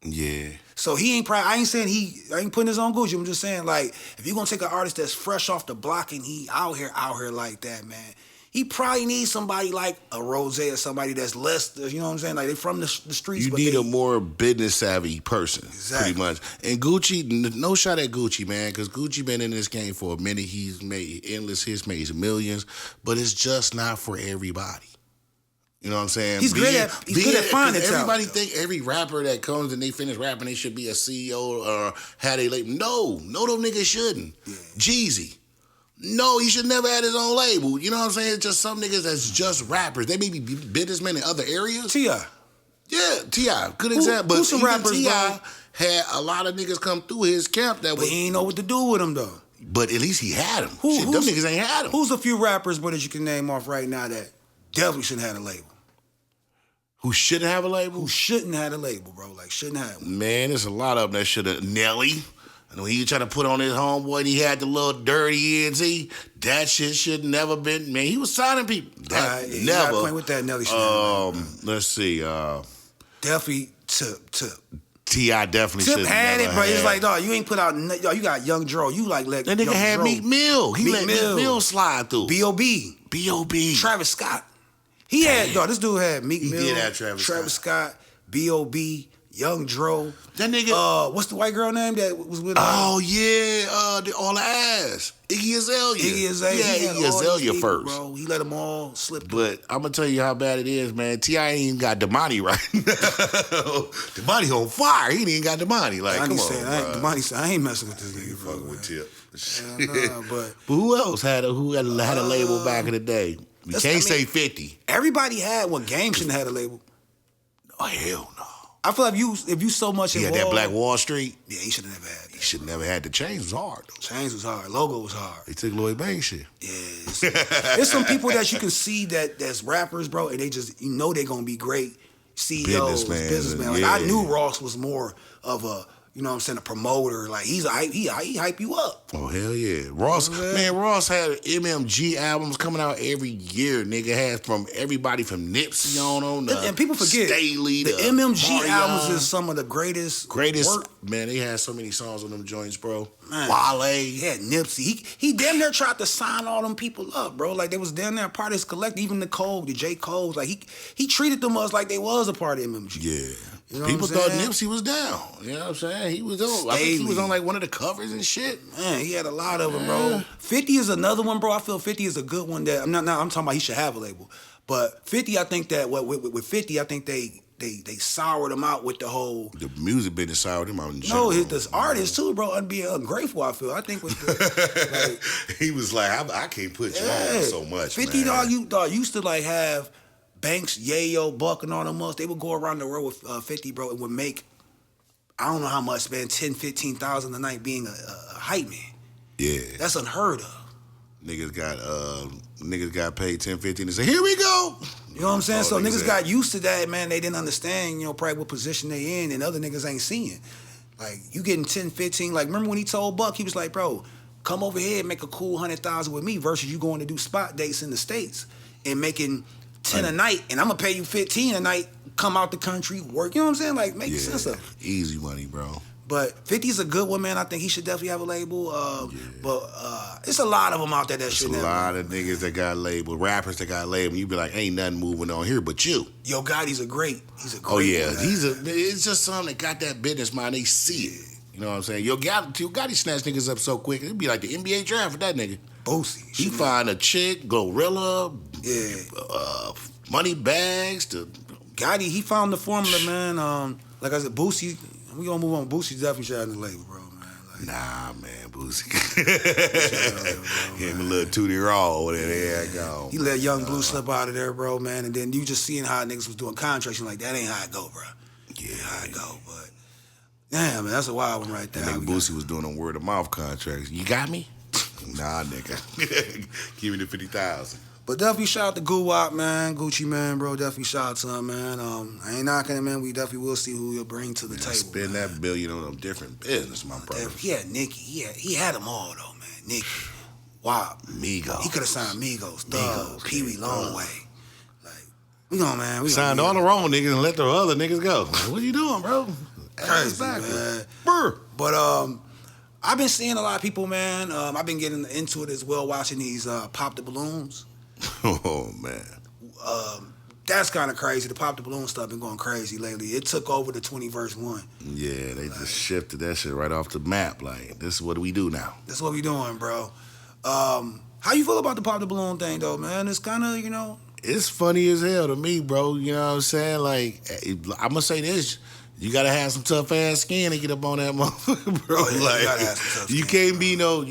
Yeah. So he ain't I ain't saying I ain't putting his on Gucci. I'm just saying, like, if you're gonna take an artist that's fresh off the block and he out here like that, man, he probably needs somebody like a Rose or somebody that's less, you know what I'm saying? Like, they from the streets. You need a more business savvy person, pretty much. And Gucci, no shot at Gucci, man, because Gucci been in this game for a minute. He's made endless hits, made millions, but it's just not for everybody. You know what I'm saying? He's good at finding talent. Everybody think every rapper that comes and they finish rapping, they should be a CEO or had a label. No, them niggas shouldn't. Yeah. Jeezy. No, he should never had his own label. You know what I'm saying? It's just some niggas that's just rappers. They may be businessmen in other areas. T.I. Yeah, T.I. Good example. Who's some even rappers, T.I. bro? had a lot of niggas come through his camp that But was. he ain't know what to do with them, though. But at least he had them. Shit, them niggas ain't had them. Who's a few rappers, bro, that you can name off right now that definitely shouldn't have a label? Who shouldn't have a label? Who shouldn't have a label, bro? Like, shouldn't have one. Man, there's a lot of them that should have. Nelly. And when he was trying to put on his homeboy and he had the little dirty ENT, that shit should never been. Man, he was signing people. That You never. gotta play with that Nelly shit. Let's see. Definitely Tip. T.I. definitely should Tip have had it, but it's like, dog, you ain't put out, dog, you got Young Dro. You like let that nigga Young had Dro. Meek Mill. He let Meek Mill slide through. B.O.B. B.O.B. Travis Scott. He had, dog, this dude had Meek Mill. He did have Travis Scott, B.O.B., Young Dro. That nigga. What's the white girl name that was with him? Oh, yeah. All the ass. Iggy Azalea. Yeah, Iggy Azalea first. Bro, he let them all slip. But I'm going to tell you how bad it is, man. T.I. ain't even got Damani right now. Damani on fire. He ain't even got Damani. Like, come on, Damani said, I ain't messing with this nigga, bro. Fucking with Tip. But who else had a label back in the day? We can't say 50. Everybody had one. Game shouldn't have had a label. Oh, hell no. I feel like if you so much He had involved, that Black Wall Street. Yeah, he should have never had that. He should never had. The chains was hard, though. Chains was hard. Logo was hard. They took Lloyd Banks shit. Yeah. There's some people that you can see that's rappers, bro, and they just, you know, they gonna be great CEOs, businessmen. Like, I knew Ross was more of a, you know what I'm saying, a promoter. Like, he hype you up. Oh, hell yeah. Ross, man, Ross had MMG albums coming out every year. Nigga had from everybody from Nipsey on and people forget, Staley, the MMG albums is some of the greatest work. Man, they had so many songs on them joints, bro. Man, Wale. He had Nipsey. He damn near tried to sign all them people up, bro. Like, they was damn near a part of his collective. Even the J. Cole's. Like, he treated them as like they was a part of MMG. Yeah. You know people thought Nipsey was down. You know what I'm saying? He was on. I think he was on like one of the covers and shit. Man, he had a lot of them, bro. 50 is another one, bro. I feel 50 is a good one that I'm talking about he should have a label. But 50, I think that with 50, I think they soured him out with the whole music business soured him out in general. general. No, this artist too, bro, and being ungrateful, I feel. I think with the he was like, I can't put you on so much. 50, man. dog used to like have Banks, Yayo, Buck, and all them else. They would go around the world with 50, bro, and would make, I don't know how much, man, 10, 15,000 a night being a hype man. Yeah. That's unheard of. Niggas got paid 10, 15 and say, here we go. You know what I'm saying? So niggas got used to that, man. They didn't understand, you know, probably what position they in, and other niggas ain't seeing. Like, you getting 10, 15, like, remember when he told Buck, he was like, bro, come over here and make a cool 100,000 with me versus you going to do spot dates in the States and making 10 a night, and I'm gonna pay you 15 a night, come out the country, work. You know what I'm saying? Like, make sense of it. Easy money, bro. But 50's a good one, man. I think he should definitely have a label. But it's a lot of them out there that should have. There's a lot of niggas that got labeled, rappers that got labeled. You be like, ain't nothing moving on here but you. Yo Gotti's a great. Oh yeah, it's just something that got that business mind. They see it. You know what I'm saying? Yo Gotti snatched niggas up so quick. It'd be like the NBA draft for that nigga. Boosie. He find a chick, Gorilla, money bags to Gotti. He found the formula, man. Like I said, Boosie. We gonna move on. Boosie definitely should have the label, bro, man. Like, nah, man, Boosie. Gave him a little tootie raw, and there I go. He let Young Blue slip out of there, bro, man. And then you just seeing how niggas was doing contracts, and like, that ain't how it go, bro. Yeah, how it go, but damn, man, that's a wild one right there. That nigga Boosie was doing them word of mouth contracts. You got me? Nah, nigga. Give me the 50,000. But definitely shout out to Guwop, man. Gucci, man, bro. Definitely shout out to him, man. I ain't knocking him, man. We definitely will see who he'll bring to the table. Spend man. that billion on a different business, my brother. He had Nicki. He had them all, though, man. Nicki, WAP. Migos. He could have signed Migos, Thug, Pee Wee Longway. Like, we gonna, man. We signed all the wrong niggas and let the other niggas go. Like, what you doing, bro? Crazy, man. But, I've been seeing a lot of people, man. I've been getting into it as well, watching these Pop the Balloons. Oh, man. That's kind of crazy. The Pop the Balloon stuff been going crazy lately. It took over the 20 verse 1. Yeah, they just shifted that shit right off the map. Like, this is what we do now. That's what we doing, bro. How you feel about the Pop the Balloon thing, though, man? It's kind of, you know. It's funny as hell to me, bro. You know what I'm saying? Like, I'm going to say this. You gotta have some tough ass skin to get up on that motherfucker, bro. Oh, yeah, like, you gotta have some tough skin, you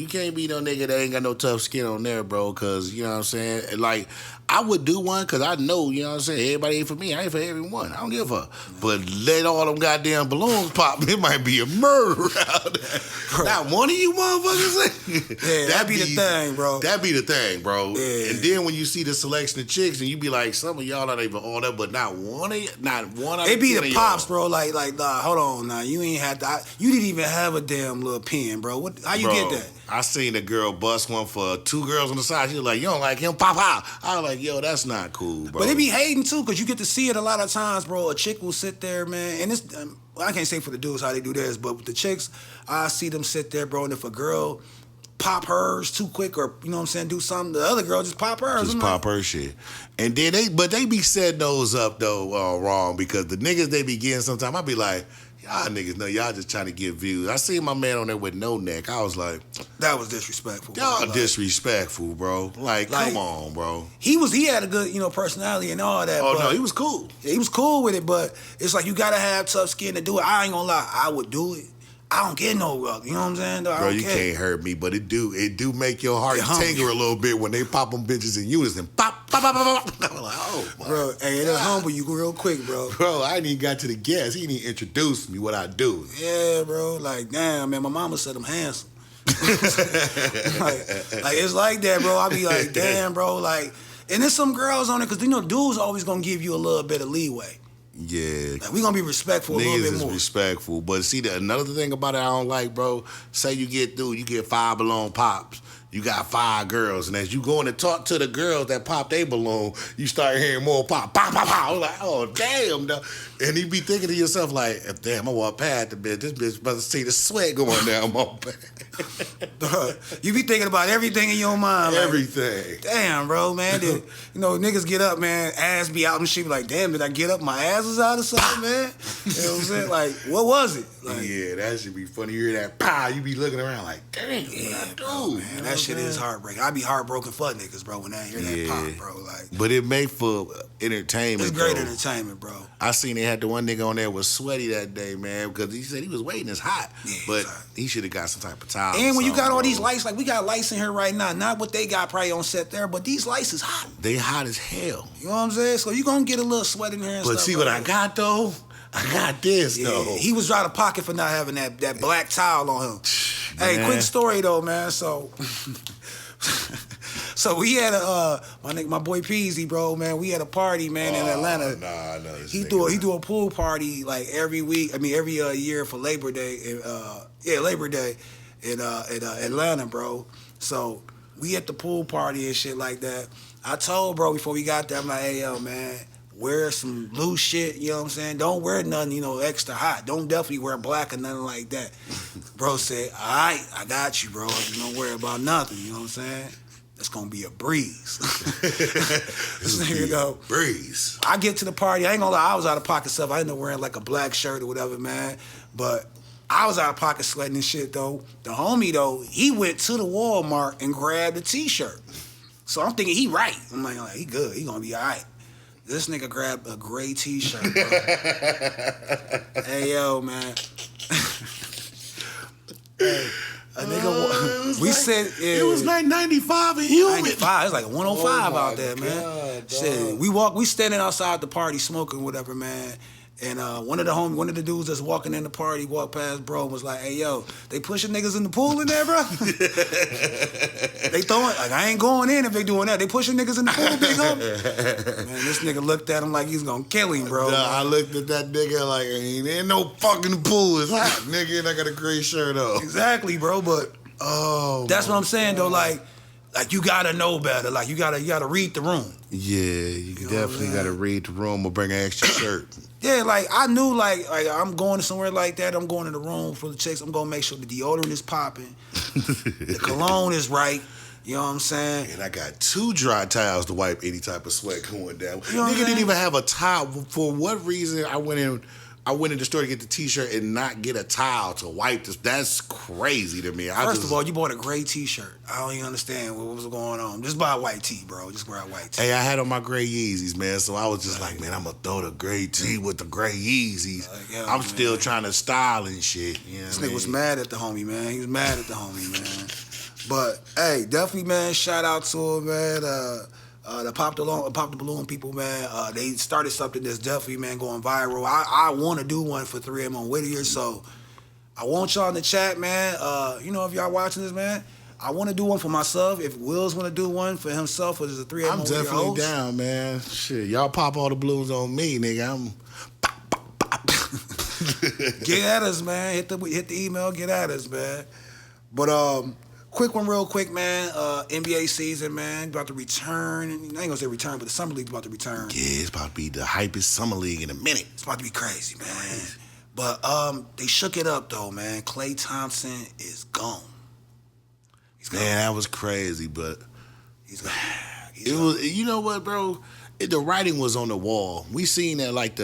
can't be no nigga that ain't got no tough skin on there, bro. Cause you know what I'm saying. Like, I would do one because I know, you know what I'm saying, everybody ain't for me. I ain't for everyone. I don't give a fuck. But let all them goddamn balloons pop, it might be a murder out there. Not one of you motherfuckers. Yeah, that'd be the thing, bro. That'd be the thing, bro. Yeah. And then when you see the selection of chicks and you be like, some of y'all not even all that, but not one of It be the pops, bro. Like, nah, hold on, nah. You ain't had to. You didn't even have a damn little pen, bro. How you get that? I seen a girl bust one for 2 girls on the side. She was like, you don't like him? Pop out. I was like, yo, that's not cool, bro. But it be hating, too, because you get to see it a lot of times, bro. A chick will sit there, man, and it's, I can't say for the dudes how they do theirs, but with the chicks, I see them sit there, bro, and if a girl pop hers too quick or, you know what I'm saying, do something, the other girl just pop hers. Just pop her shit. And then they be setting those up, though, wrong, because the niggas they be getting sometimes, I be like, y'all niggas know y'all just trying to get views. I seen my man on there with no neck. I was like, that was disrespectful. Y'all disrespectful, bro. Like, come on, bro. He had a good, you know, personality and all that. Oh, no, he was cool. He was cool with it, but it's like you gotta have tough skin to do it. I ain't gonna lie, I would do it. I don't get no rug, you know what I'm saying? Though? Bro, you can't hurt me, but it do make your heart tingle a little bit when they pop them bitches in unison. Pop, pop, pop, pop, pop. I'm like, oh, my bro, hey, it'll humble you real quick, bro. Bro, I ain't even got to the gas. He didn't introduce me what I do. Yeah, bro, like, damn, man, my mama said I'm handsome. like, it's like that, bro. I be like, damn, bro, like, and there's some girls on it, because, you know, dudes always gonna give you a little bit of leeway. Yeah. Like, we gonna be respectful a little bit more. Niggas is respectful. But see, another thing about it I don't like, bro, say you get 5 balloon pops. You got 5 girls, and as you go in and talk to the girls that pop their balloon, you start hearing more pop, pop, pop, pop. I'm like, oh, damn, though. And you be thinking to yourself, like, damn, I walk past the bitch. This bitch about to see the sweat going down my back. You be thinking about everything in your mind. Like, everything. Damn, bro, man. You know, niggas get up, man, ass be out and shit. Be like, damn, did I get up? My ass was out or something, man? You know what I'm saying? Like, what was it? Like, yeah, that should be funny. You hear that pow, you be looking around like, damn, yeah, what I do? Bro, man, that shit is heartbreaking. I be heartbroken for niggas, bro, when I hear that pop, bro. Like, but it made for entertainment. It's great entertainment, bro. I seen they had the one nigga on there was sweaty that day, man, because he said he was waiting. It's hot, but he should have got some type of towel. And when you got all these lights, like we got lights in here right now, not what they got probably on set there, but these lights is hot. They hot as hell. You know what I'm saying? So you gonna get a little sweat in here and stuff. But see what I got though? I got this though. He was out of pocket for not having that black towel on him. Hey, quick story though, man. So we had my boy Peasy, bro, man. We had a party, man, in Atlanta. Nah, no. He do a pool party like every week. I mean, every year for Labor Day. Labor Day in Atlanta, bro. So we at the pool party and shit like that. I told bro before we got there, I'm like, hey yo, man, wear some loose shit. You know what I'm saying? Don't wear nothing, you know, extra hot. Don't definitely wear black or nothing like that. Bro said, all right, I got you, bro. You don't worry about nothing. You know what I'm saying? It's gonna be a breeze. This nigga go, breeze. I get to the party. I ain't gonna lie, I was out of pocket stuff. I ended up wearing like a black shirt or whatever, man. But I was out of pocket sweating and shit though. The homie though, he went to the Walmart and grabbed a t-shirt. So I'm thinking he right. I'm like, he good. He gonna be all right. This nigga grabbed a gray t-shirt, bro. Hey yo, man. Hey. A nigga, we said it was like 95 and humid. 95, it's like 105 out there, man. Shit, we standing outside the party smoking whatever, man. And one of the dudes that's walking in the party walked past bro and was like, hey yo, they pushing niggas in the pool in there, bro? They throwing, like, I ain't going in if they doing that. They pushing niggas in the pool, big up. Man, this nigga looked at him like he's gonna kill him, bro. I looked at that nigga like, ain't no fucking pool. It's hot, nigga, and I got a gray shirt on. Exactly, bro, but that's what I'm saying, though, like you gotta know better. Like, you gotta read the room. Yeah, you definitely gotta read the room or bring an extra shirt. Yeah, like, I knew, like I'm going to somewhere like that. I'm going to the room for the chicks. I'm going to make sure the deodorant is popping. The cologne is right. You know what I'm saying? And I got 2 dry towels to wipe any type of sweat going down. You know Nigga didn't even have a towel. For what reason I went in the store to get the t-shirt and not get a towel to wipe this. That's crazy to me. First of all, you bought a gray t-shirt. I don't even understand what was going on. Just buy a white tee, bro. Just wear a white tee. Hey, I had on my gray Yeezys, man, so I was just like, man, I'm going to throw the gray tee with the gray Yeezys. I'm still trying to style and shit. You know this nigga was mad at the homie, man. He was mad at the homie, man. But, hey, definitely, man, shout out to him, man. The pop the balloon people, man. They started something that's definitely, man, going viral. I want to do one for 3M on Whittier, so I want y'all in the chat, man. You know, if y'all watching this, man, I want to do one for myself. If Willz want to do one for himself, or there's a 3M I'm on Whittier definitely host. down, man. Shit, y'all pop all the balloons on me, nigga. Get at us, man. Hit the email. Get at us, man. But quick one, real quick, man. NBA season, man, about to return. I ain't gonna say return, but the summer league's about to return. Yeah, it's about to be the hypest summer league in a minute. It's about to be crazy, man. But they shook it up though, man. Klay Thompson is gone. He's gone. Man, that was crazy, but He's gone. it was. You know what, bro? The writing was on the wall. We seen that, like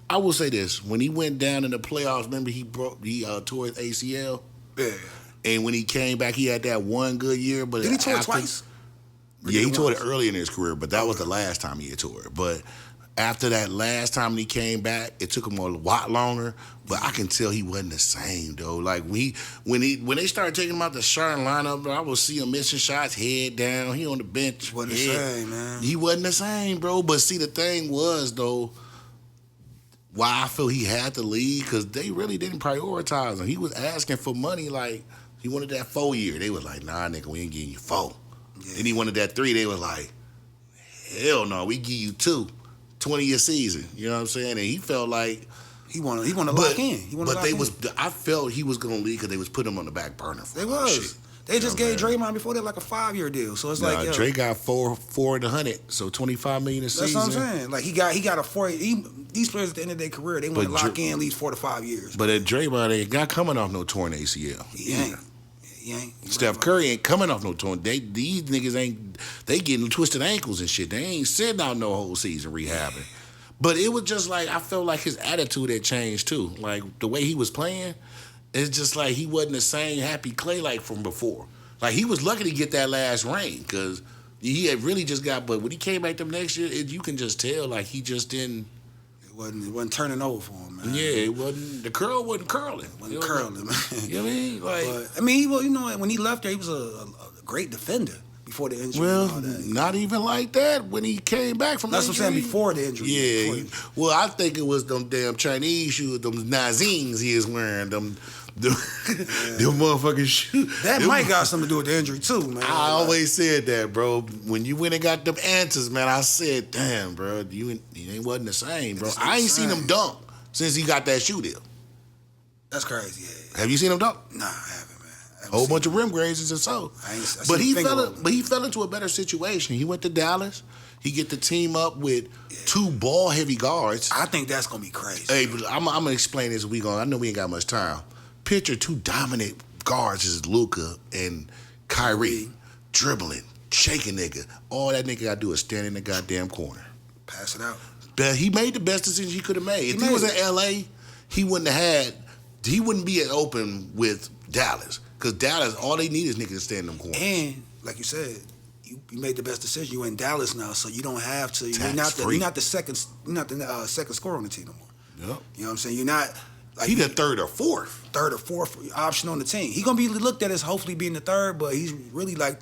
I will say this: when he went down in the playoffs, remember he tore his ACL. Yeah. And when he came back, he had that one good year. But Did he tore it twice? Yeah, he tore it early in his career, but that was the last time he had tore it. But after that last time he came back, it took him a lot longer. But I can tell he wasn't the same though. Like when they started taking him out the starting lineup, I would see him missing shots, head down. He on the bench. Wasn't the same, man. He wasn't the same, bro. But see, the thing was though, why I feel he had to leave, because they really didn't prioritize him. He was asking for money, like he wanted that 4-year. They was like, nah, nigga, we ain't getting you 4. Yeah. Then he wanted that 3. They was like, hell no, we give you 2, 20-year season. You know what I'm saying? And he felt like he wanted to lock in. I felt he was gonna leave because they was putting him on the back burner for they was. Shit. They just gave Draymond before that like a 5-year deal. So it's like Dre got 4 in the 100, so $25 million a season. That's what I'm saying. Like he got a 4. These players at the end of their career, they want to lock in at least 4 to 5 years. But at Draymond ain't got coming off no torn ACL. He ain't. Steph Curry ain't coming off no torn. These niggas ain't. They getting twisted ankles and shit. They ain't sitting out no whole season rehabbing. But it was just like I felt like his attitude had changed too. Like the way he was playing, it's just like he wasn't the same happy Klay like from before. Like he was lucky to get that last ring because he had really just got. But when he came back the next year, you can just tell like he just didn't. It wasn't turning over for him, man. Yeah, it wasn't. The curl wasn't curling. It wasn't curling, man. You know what I mean? Like, but, I mean, he was, you know, when he left there, he was a great defender before the injury. Well, and all that. not even like that when he came back from That's the what I'm saying, before the injury. Yeah. Well, I think it was them damn Chinese shoes, them Nazines he is wearing, them motherfucking shoes. That might got something to do with the injury too, man. I always said that, bro. When you went and got them answers, man, I said, damn, bro, you wasn't the same, bro. I ain't seen him dunk since he got that shoe deal. That's crazy, yeah. Have you seen him dunk? Nah, I haven't, man. Whole bunch of rim grazes and so. But he fell into a better situation. He went to Dallas. He get the team up with 2 ball-heavy guards. I think that's going to be crazy. Hey, but I'm going to explain this. I know we ain't got much time. Picture 2 dominant guards is Luka and Kyrie, dribbling, shaking nigga. All that nigga got to do is stand in the goddamn corner. Pass it out. But he made the best decision he could have made. If he was in L.A., he wouldn't be as open with Dallas. Because Dallas, all they need is niggas to stand in them corners. And, like you said, you made the best decision. You in Dallas now, so you don't have to. You're not the second scorer on the team no more. Yep. You know what I'm saying? You're not. Like, he the third or fourth option on the team. He gonna be looked at as hopefully being the third, but he's really like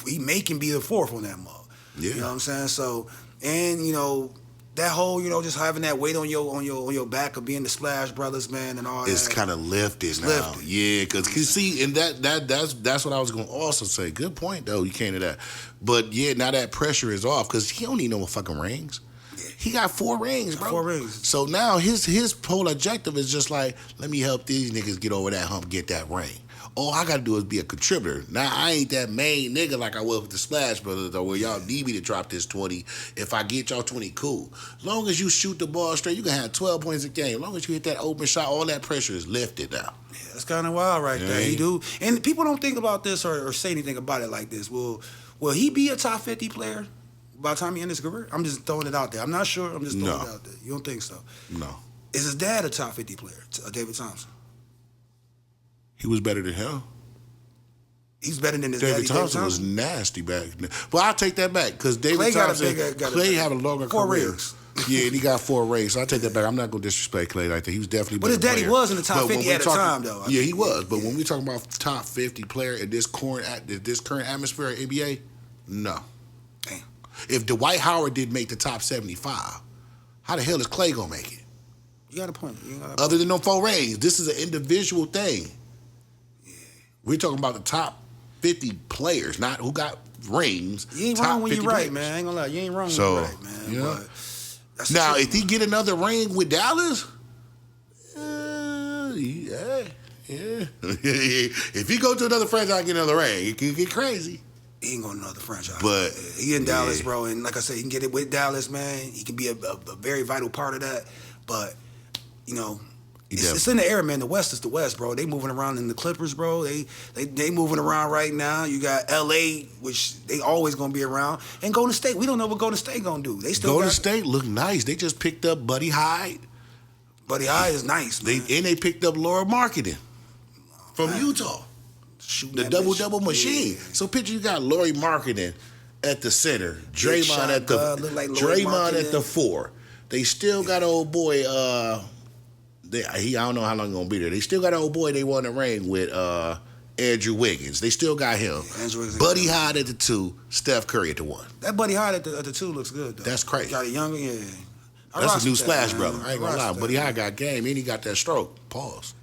he can be the 4th on that mug. Yeah. You know what I'm saying? So, and you know that whole, you know, just having that weight on your back of being the Splash Brothers, man, and all that. It's kind of lifted now. Yeah, because see, and that's what I was gonna also say. Good point though. You came to that, but yeah, now that pressure is off because he don't need no fucking rings. He got 4 rings, bro. 4 rings. So now his whole objective is just like, let me help these niggas get over that hump, get that ring. All I gotta do is be a contributor. Now I ain't that main nigga like I was with the Splash Brothers, though, where y'all need me to drop this 20. If I get y'all 20, cool. As long as you shoot the ball straight, you can have 12 points a game. As long as you hit that open shot, all that pressure is lifted now. Yeah, that's kind of wild right there. He do, and people don't think about this or say anything about it like this. Will he be a top 50 player by the time he ends his career? I'm just throwing it out there. I'm not sure. I'm just throwing it out there. You don't think so? No. Is his dad a top 50 player, David Thompson? He was better than him. He's better than his David daddy. Thompson was nasty back then. Well, I'll take that back because David Thompson, Klay had a longer 4 career. rings. Yeah, and he got 4 rings. So I take that back. I'm not gonna disrespect Klay like that. He was definitely. But his daddy player. was in the top 50 at the time, though. Yeah, he was. But when we talking about top 50 player in this current atmosphere of NBA, no. Damn. If Dwight Howard didn't make the top 75, how the hell is Klay gonna make it? You got a point. Other than them 4 rings, this is an individual thing. Yeah. We're talking about the top 50 players, not who got rings. You ain't wrong when you're right, man. I ain't gonna lie. You ain't wrong when you're right, man. You know? But that's now, true, if he get another ring with Dallas, yeah. If he go to another franchise and get another ring, it can get crazy. He ain't going to another franchise. But he in Dallas, bro, and like I said, he can get it with Dallas, man. He can be a very vital part of that. But, you know, it's in the air, man. The West is the West, bro. They moving around in the Clippers, bro. They moving around right now. You got L.A., which they always going to be around. And Golden State, we don't know what Golden State going to do. They still Golden State look nice. They just picked up Buddy Hyde. Buddy Hyde is nice, man. They picked up Laura Marketing from Utah. Shooting the double machine. Yeah. So picture you got Lauri Marketing at the center, Draymond at the Draymond at the 4. They still got an old boy. I don't know how long he's gonna be there. They still got an old boy. They won the ring with Andrew Wiggins. They still got him. Yeah, Buddy Hyde at the 2, Steph Curry at the 1. That Buddy Hyde at the 2 looks good, though. That's crazy. Got a younger, yeah. That's a new splash, brother. I ain't gonna lie. Buddy Hyde got game, and he got that stroke. Pause.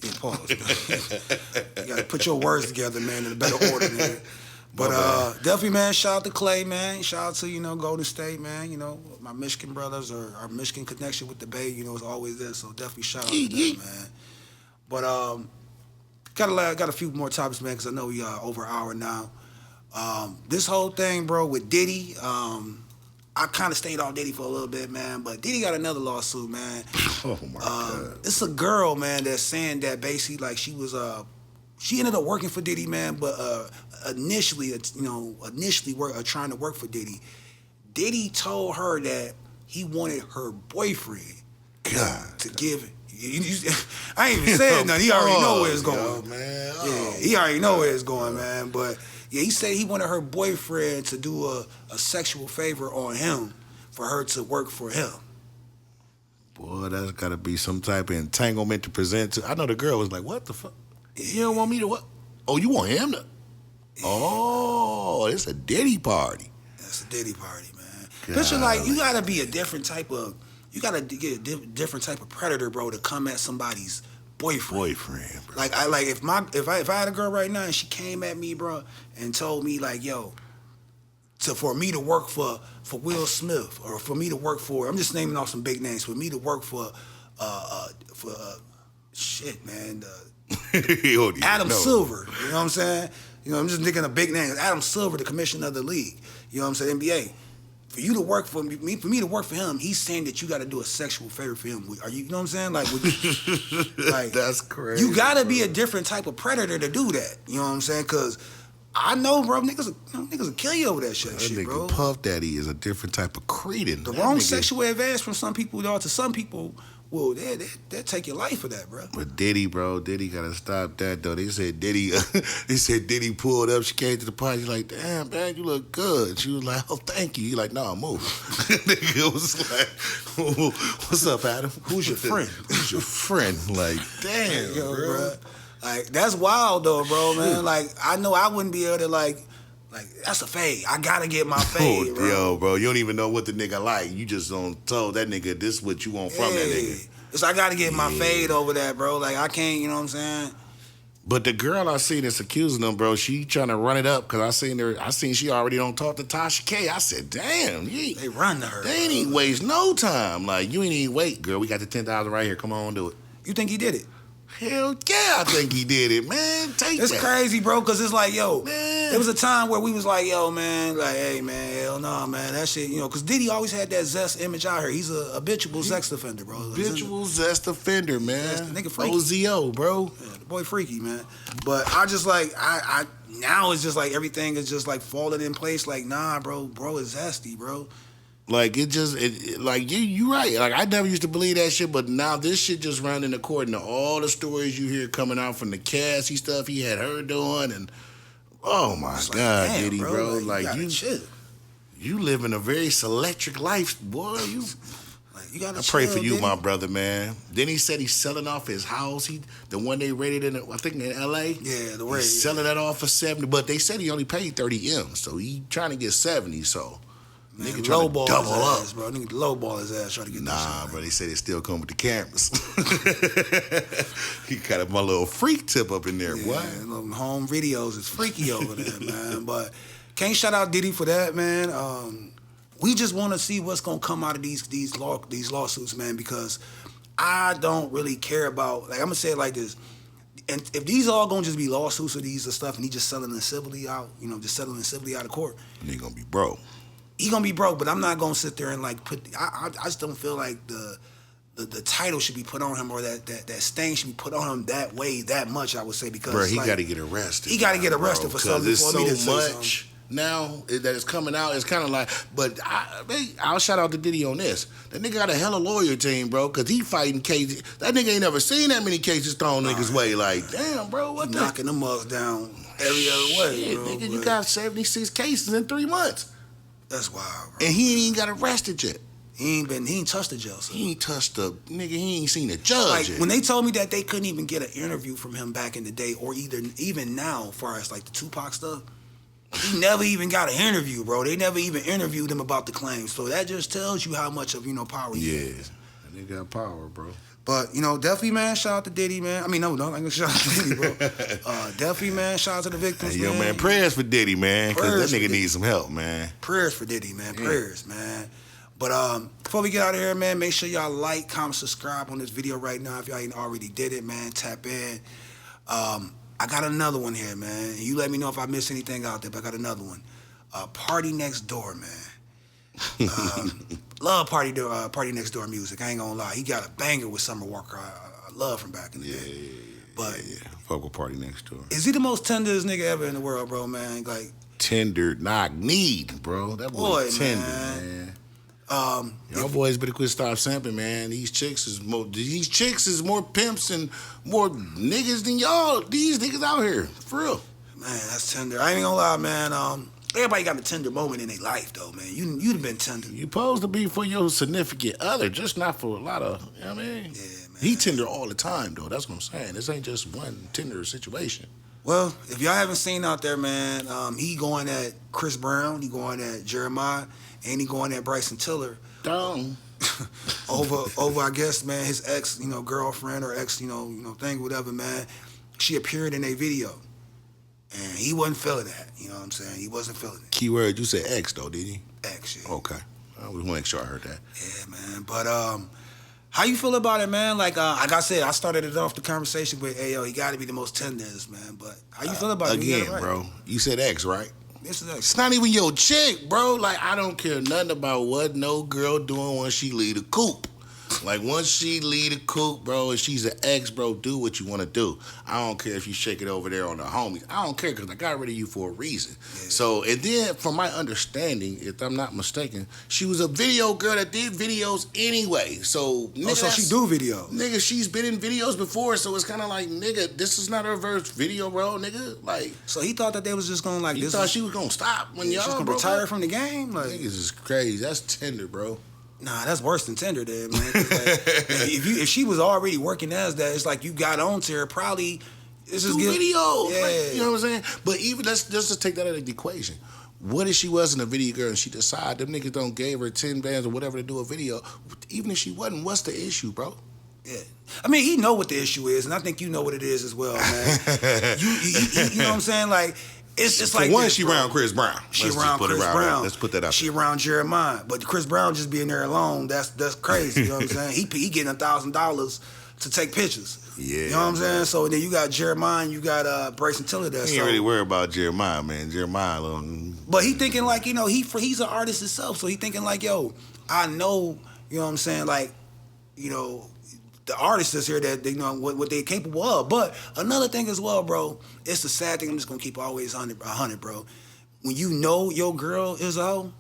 Yeah, pause. You gotta put your words together, man, in a better order, man. But definitely, man, shout out to Klay, man. Shout out to, Golden State, man. My Michigan brothers, or our Michigan connection with the Bay, is always there. So definitely shout out to them, man. But got a few more topics, man, because I know we are over an hour now. This whole thing, bro, with Diddy, I kind of stayed on Diddy for a little bit, man, but Diddy got another lawsuit, man. Oh, my God. It's a girl, man, that's saying that basically, like, she ended up working for Diddy, man, but initially trying to work for Diddy. Diddy told her that he wanted her boyfriend to give. I ain't even said nothing. He already know where it's going, man. Yeah, he already know where it's going, man. But yeah, he said he wanted her boyfriend to do a sexual favor on him for her to work for him. Boy, that's got to be some type of entanglement to present to. I know the girl was like, "What the fuck? You don't want me to what? Oh, you want him to? Yeah. Oh, it's a Diddy party. That's a Diddy party, man. Because you got to be a different type of. You gotta get a different type of predator, bro, to come at somebody's boyfriend. Bro. Like if I had a girl right now and she came at me, bro, and told me like, yo, for me to work for Will Smith, or for me to work for, I'm just naming off some big names, for me to work for shit, man, Adam Silver. You know what I'm saying? I'm just thinking of big names. Adam Silver, the commissioner of the league. You know what I'm saying? NBA. For you to work for me, to work for him, he's saying that you got to do a sexual favor for him. Are you know what I'm saying? Like that's crazy. You got to be a different type of predator to do that. You know what I'm saying? Because I know, bro, niggas will kill you over that shit, bro. Puff Daddy is a different type of cretin. The wrong sexual advance from some people, to some people, well, they'll take your life for that, bro. But Diddy, bro, Diddy gotta stop that though. They said Diddy pulled up. She came to the party. She's like, damn, man, you look good. She was like, oh, thank you. He like, no, move. Nigga was like, what's up, Adam? Who's your friend? Who's your friend? Like, damn, bro. Like, that's wild though, bro, man. Like, I know I wouldn't be able to like that's a fade. I gotta get my fade, bro. Yo, bro, you don't even know what the nigga like. You just told that nigga this is what you want from that nigga. It's I gotta get my fade over that, bro. Like, I can't, you know what I'm saying? But the girl I seen that's accusing them, bro, she trying to run it up because I seen she already don't talk to Tasha K. I said, damn, they run to her. They ain't even waste no time. Like, you ain't even wait, girl. We got the 10,000 right here. Come on, do it. You think he did it? Hell yeah, I think he did it, man. It's crazy, bro, because it's like, yo, man. There was a time where we was like, yo, man, like, hey, man, hell no, man, that shit, because Diddy always had that zest image out here. He's a habitual sex offender, bro. Habitual zest offender, man. Nigga freaky. OZO, bro. Yeah, the boy freaky, man. But I just like, I now it's just like everything is just like falling in place. Like, nah, bro is zesty, bro. Like, like, you right. Like, I never used to believe that shit, but now this shit just running according to all the stories you hear coming out from the Cassie stuff he had her doing, and oh my God, damn, Diddy, bro. Like, you live in a very electric life, boy. You gotta I pray for you, Diddy. My brother, man. Then he said he's selling off his house. The one they raided I think in L.A. Yeah, the raid. He's selling that off for 70, but they said he only paid 30 M, so he trying to get 70, so. Man, Nigga trying to double up. Ass, bro. Nigga lowball his ass trying to get Nah, bro, they say they still come with the cameras. He got my little freak tip up in there, yeah, what? Home videos is freaky over there, man. But can't shout out Diddy for that, man. We just want to see what's gonna come out of these lawsuits, man, because I don't really care about, like, I'm gonna say it like this. And if these all gonna just be lawsuits or these or stuff, and he just settling civilly out, just settling civilly out of court, And he gonna be broke. He gonna be broke. But I'm not gonna sit there and like put. I just don't feel like the title should be put on him, or that stain should be put on him that much. I would say, because bro, he got to get arrested. He got to get arrested for something. There's so much now that is coming out. It's kind of like, but I'll shout out to Diddy on this. That nigga got a hella lawyer team, bro, because he fighting cases. That nigga ain't never seen that many cases thrown niggas' way. Like, damn, bro, what the? Knocking them mugs down every other way, shit, bro. Nigga, you got 76 cases in 3 months. That's wild, bro. And he ain't even got arrested yet. He ain't touched the judge. So. He ain't touched the nigga. He ain't seen a judge like, yet. when they told me that they couldn't even get an interview from him back in the day, or even now, as far as like the Tupac stuff, he never even got an interview, bro. They never even interviewed him about the claims. So that just tells you how much of power he has. That nigga got power, bro. But definitely, man, shout out to Diddy, man. I mean, no, I'm gonna shout out to Diddy, bro. Definitely, man, shout out to the victims, Hey, yo, man, prayers for Diddy, man, because that nigga needs some help, man. Prayers for Diddy, man. Prayers, man. But before we get out of here, man, make sure y'all like, comment, subscribe on this video right now. If y'all ain't already did it, man, tap in. I got another one here, man. You let me know if I miss anything out there, but I got another one. Party Next Door, man. Love Party Next Door music. I ain't gonna lie. He got a banger with Summer Walker. I love from back in the day. But fuck with Party Next Door. Is he the most tenderest nigga ever in the world, bro, man? Like, tender, knock, need, bro. That boy tender, man. Y'all boys better quit stop sampling, man. These chicks is more pimps and more niggas than y'all. These niggas out here, for real. Man, that's tender. I ain't gonna lie, man. Everybody got a tender moment in their life, though, man. You'd have been tender. You supposed to be for your significant other, just not for a lot of, you know what I mean? Yeah, man. He tender all the time, though. That's what I'm saying. This ain't just one tender situation. Well, if y'all haven't seen out there, man, he going at Chris Brown, he going at Jeremih, and he going at Bryson Tiller. Dumb. over, I guess, man, his ex, girlfriend or ex, thing, whatever, man. She appeared in a video. And he wasn't feeling that, you know what I'm saying? He wasn't feeling it. Keyword, you said ex, though, didn't you? Ex, yeah. Okay. I was want to make sure I heard that. Yeah, man. But how you feel about it, man? Like I said, I started it off the conversation with, hey, yo, he got to be the most tenderest, man. But how you feel about it? Again, bro, you said ex, right? This is ex. It's not even your chick, bro. Like, I don't care nothing about what no girl doing once she leave the coop. Like, once she leave the coop, bro, and she's an ex, bro, do what you want to do. I don't care if you shake it over there on the homies. I don't care, because I got rid of you for a reason. Yeah. So, and then, from my understanding, if I'm not mistaken, she was a video girl that did videos anyway. So, nigga, so she do videos? Nigga, she's been in videos before, so it's kind of like, nigga, this is not her first video, bro, nigga. Like, so he thought that they was just going to, like, he thought she was going to stop when y'all, she's going to retire from the game? Like, niggas is crazy. That's tender, bro. Nah, that's worse than tender, then, man. Like, if she was already working as that, it's like you got on to her. Probably it's just videos. Yeah. Like, you know what I'm saying? But even let's just take that out of the equation. What if she wasn't a video girl and she decided them niggas don't gave her 10 bands or whatever to do a video? Even if she wasn't, what's the issue, bro? Yeah, I mean, he know what the issue is, and I think you know what it is as well, man. you know what I'm saying? Like, it's like one, this, she bro. around Chris Brown. She around Chris Brown. Let's put that out. She around Jeremih, but Chris Brown just being there alone, that's crazy. You know what I'm saying? He getting $1,000 to take pictures. Yeah, you know what I'm saying? So then you got Jeremih, and you got Bryson Tiller there. He ain't really worried about Jeremih, man. Jeremih, but he thinking like, he's an artist himself, so he thinking like, yo, I know, you know what I'm saying, like, the artists is here that they know what they're capable of. But another thing as well, bro, it's the sad thing. I'm just gonna keep always 100, bro. When you know your girl is a hoe,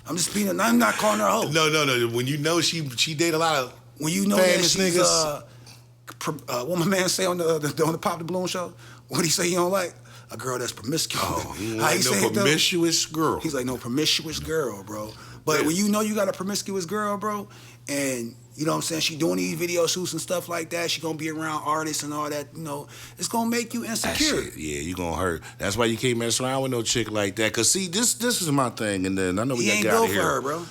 I'm not calling her a hoe. No. When you know she date a lot of when you know famous that she's niggas. What my man say on the Pop the Balloon show? What he say he don't like? A girl that's promiscuous. Oh, How he no promiscuous girl. He's like, no promiscuous girl, bro. But when you know you got a promiscuous girl, bro, and You know what I'm saying? She doing these video shoots and stuff like that. She gonna be around artists and all that. You know, it's gonna make you insecure. Yeah, you gonna hurt. That's why you can't mess around with no chick like that. Cause see, this is my thing. And then I know we got to get out of here. He ain't go for her, bro.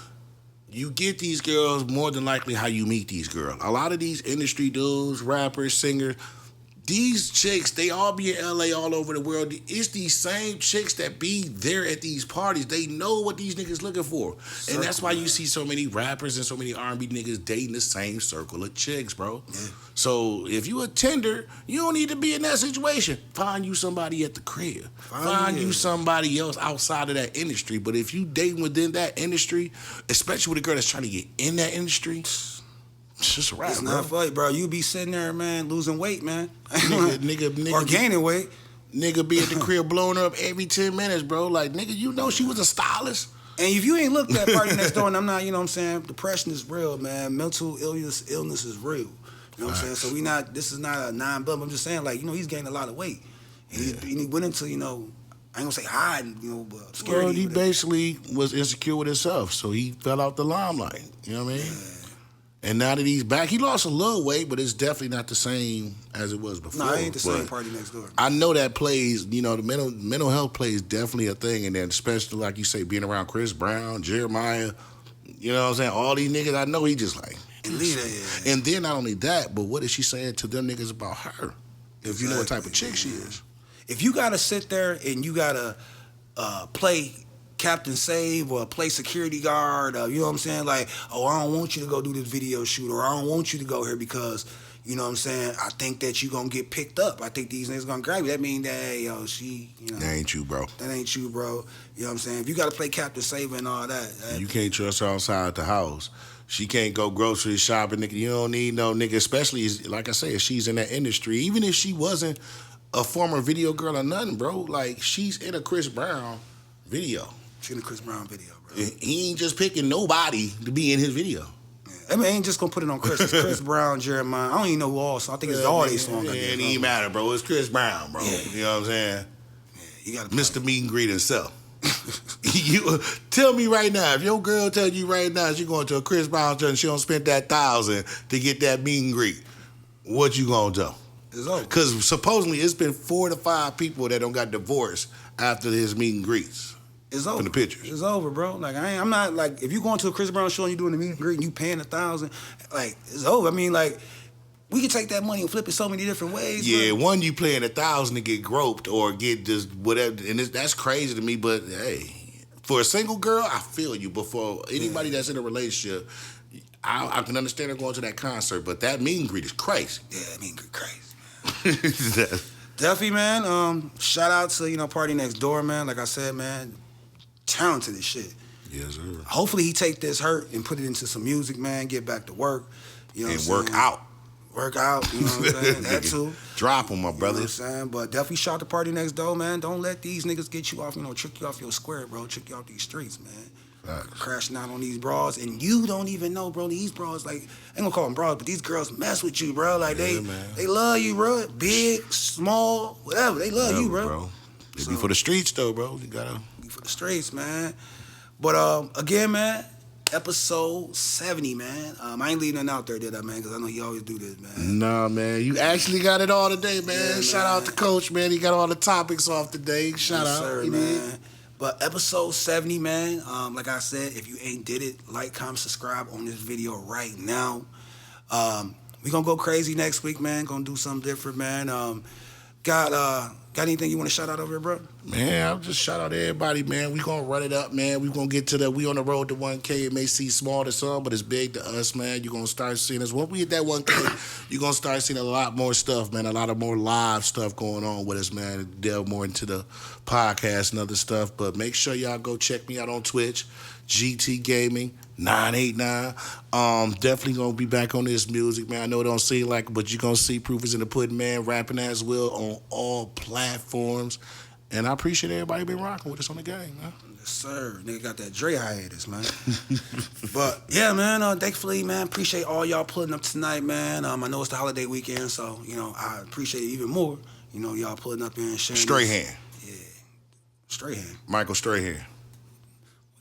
You get these girls more than likely how you meet these girls. A lot of these industry dudes, rappers, singers, these chicks, they all be in LA all over the world. It's these same chicks that be there at these parties. They know what these niggas looking for. And that's why you see so many rappers and so many R&B niggas dating the same circle of chicks, bro. Yeah. So if you a tender, you don't need to be in that situation. Find you somebody at the crib. Find you somebody else outside of that industry. But if you dating within that industry, especially with a girl that's trying to get in that industry, it's just a wrap, it's not funny, bro. You be sitting there, man, losing weight, man. nigga, or gaining weight. Nigga be at the crib blowing up every 10 minutes, bro. Like, nigga, you know she was a stylist. And if you ain't looked at Party Next Door, and I'm not, you know what I'm saying, depression is real, man. Mental illness is real. You know what I'm saying? So this is not a non-bump. I'm just saying, like, you know, he's gained a lot of weight. And he went into, you know, I ain't gonna say hiding, you know, but obscurity. Well, he basically was insecure with himself, so he fell out the limelight. You know what I mean? Yeah. And now that he's back, he lost a little weight, but it's definitely not the same as it was before. No, it ain't the same Party Next Door. I know that plays, you know, the mental health plays definitely a thing, and then especially, like you say, being around Chris Brown, Jeremih, you know what I'm saying, all these niggas, I know he just like... And then not only that, but what is she saying to them niggas about her? If you know what type of chick she is. If you gotta sit there and you gotta play Captain Save or play security guard, you know what I'm saying? Like, oh, I don't want you to go do this video shoot, or I don't want you to go here because, you know what I'm saying, I think that you gonna get picked up. I think these niggas gonna grab you. That mean that, hey, yo, she, you know. That ain't you, bro. That ain't you, bro. You know what I'm saying? If you gotta play Captain Save and all that. You can't trust her outside the house. She can't go grocery shopping, nigga. You don't need no nigga, especially, like I say, if she's in that industry. Even if she wasn't a former video girl or nothing, bro, like, she's in a Chris Brown video. She's in a Chris Brown video, bro. He ain't just picking nobody to be in his video. Yeah. I mean, I ain't just gonna put it on Chris. It's Chris Brown, Jeremih. I don't even know who all, so I think it's all these songs. It ain't even matter, bro. It's Chris Brown, bro. Yeah. You know what I'm saying? Yeah, you gotta Mr. Meet and Greet himself. You tell me right now, if your girl tell you right now she going to a Chris Brown show and she don't spend that $1,000 to get that meet and greet, what you gonna do? It's over. Because supposedly it's been 4 to 5 people that don't got divorced after his meet and greets. It's over. From the pictures. It's over, bro. Like, I'm not, like, if you going to a Chris Brown show and you doing the meet and greet and you paying $1,000, like, it's over. I mean, like, we can take that money and flip it so many different ways. Yeah, bro. one, you paying $1,000 to get groped or get just whatever, and that's crazy to me, but hey, for a single girl, I feel you. But for anybody that's in a relationship, I can understand her going to that concert, but that meet and greet is crazy. Yeah, that meet and greet crazy. Definitely, man. Shout out to, you know, Party Next Door, man. Like I said, man, talented as shit. Yes, sir. Hopefully he take this hurt and put it into some music, man. Get back to work. You know and work out. Work out, you know what I'm saying? That too. Drop them, my brother. You know what I'm saying? But definitely shout to Party Next Door, man. Don't let these niggas get you off, you know, trick you off your square, bro. Trick you off these streets, man. Crashing out on these bras, and you don't even know, bro. These bras, like, I ain't gonna call them bras, but these girls mess with you, bro. Like, they love you, bro. Big, small, whatever. They love you, bro. They be for the streets, though, bro. You gotta be for the streets, man. But again, man, episode 70, man. I ain't leaving nothing out there, did I, man? Because I know you always do this, man. Nah, man. You actually got it all today, man. Shout out to Coach, man. He got all the topics off today. Shout out. Sir, man. But episode 70, man, like I said, if you ain't did it, like, comment, subscribe on this video right now. We gonna go crazy next week, man. Gonna do something different, man. Got anything you want to shout out over here, bro? Man, I'll just shout out to everybody, man. We gonna run it up, man. We gonna get to we on the road to 1K. It may seem small to some, but it's big to us, man. You gonna start seeing us. Once we hit that 1K, you gonna start seeing a lot more stuff, man. A lot of more live stuff going on with us, man. Delve more into the podcast and other stuff. But make sure y'all go check me out on Twitch, GT Gaming 989. Definitely gonna be back on this music, man. I know it don't seem like it, but you're gonna see proof is in the pudding, man. Rapping as well on all platforms. And I appreciate everybody been rocking with us on the game, man. Yes, sir. Nigga got that Dre hiatus, man. But yeah, man, thankfully, man, appreciate all y'all pulling up tonight, man. I know it's the holiday weekend, so, you know, I appreciate it even more. You know, y'all pulling up here and sharing. Straight hand. Yeah. Straight hand. Michael Straight hand.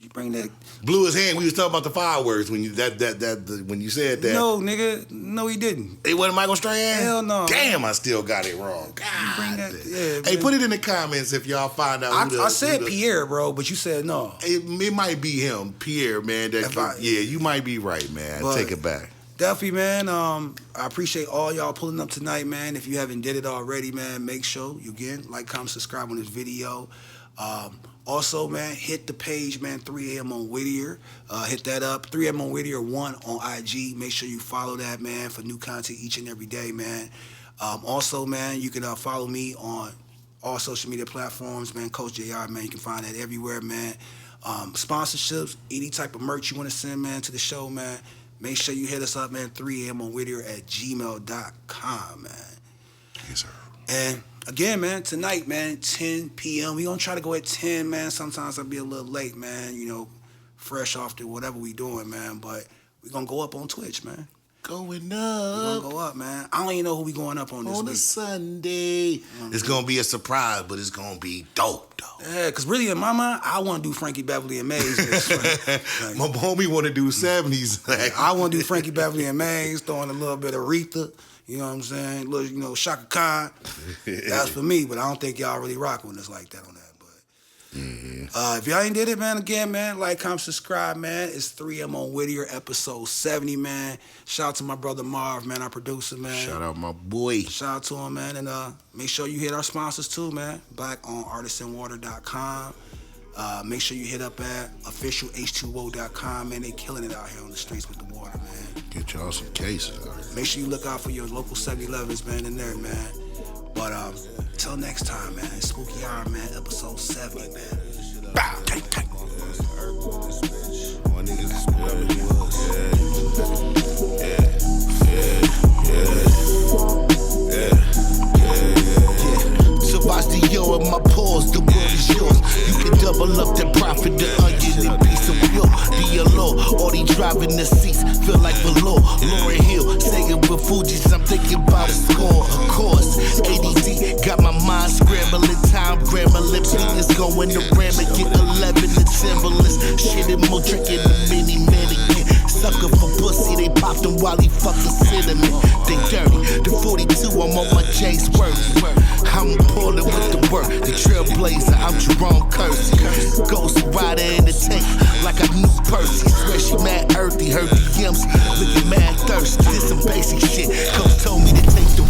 You bring that. Blew his hand. We was talking about the fireworks when you when you said that. No, nigga. No, he didn't. It wasn't Michael Strahan? Hell no. Damn, I still got it wrong. God. Bring that, Hey, put it in the comments if y'all find out. I said Pierre, bro, but you said no. It might be him, Pierre, man. Yeah, you might be right, man. But take it back. Definitely, man. I appreciate all y'all pulling up tonight, man. If you haven't did it already, man, make sure you again like, comment, subscribe on this video. Also, man, hit the page, man, 3 a.m. on Whittier. Hit that up. 3 a.m. on Whittier 1 on IG. Make sure you follow that, man, for new content each and every day, man. Also, man, you can follow me on all social media platforms, man. Coachjaer, man. You can find that everywhere, man. Sponsorships, any type of merch you want to send, man, to the show, man. Make sure you hit us up, man, 3 a.m. on Whittier at gmail.com, man. Yes, sir. And again, man, tonight, man, 10 p.m. We gonna try to go at 10, man. Sometimes I'll be a little late, man, you know, fresh off to whatever we doing, man. But we gonna go up on Twitch, man. Going We up. gonna go up, man. I don't even know who we going up on this On week. a Sunday. It's going to be a surprise, but it's going to be dope, though. Yeah, because really in my mind, I want to do Frankie Beverly and Maze. Like, My homie want to do 70s. Like, I want to do Frankie Beverly and Maze, throwing a little bit of Aretha. You know what I'm saying? Little, you know, Shaka Khan. That's for me, but I don't think y'all really rock with us like that on that. But if y'all ain't did it, man, again, man, like, comment, subscribe, man. It's 3M on Whittier, episode 70, man. Shout out to my brother Marv, man, our producer, man. Shout out my boy. Shout out to him, man. And make sure you hit our sponsors too, man. Back on artisanwater.com. Make sure you hit up at officialh2o.com, man. They killing it out here on the streets with the water, man. Get y'all some cases. Make sure you look out for your local 7-Elevens, man, in there, man. But till next time, man. Spooky Hour, man. Episode 70, man. Bow, take, take. Watch the yo in my paws, the world is yours. You can double up that profit, the onion and piece of real. DLO, all these driving the seats feel like below. Lauryn Hill, saying with Fuji's, I'm thinking about a score. Of course, ADD got my mind scrambling, time grambling. Penis going to ram and get 11 and Timberlands. Shit and more drinking the mini mannequin. Sucker for pussy, they popped him while he fucked the cinnamon. They dirty, the 42, I'm on my J's worth. I'm pulling with the work, the trailblazer, I'm Jerome Kersey. Ghost rider in the tank, like I knew Percy. Swear she mad earthy, heard the yimps, looking mad thirsty. Did some basic shit, Coach told me to take the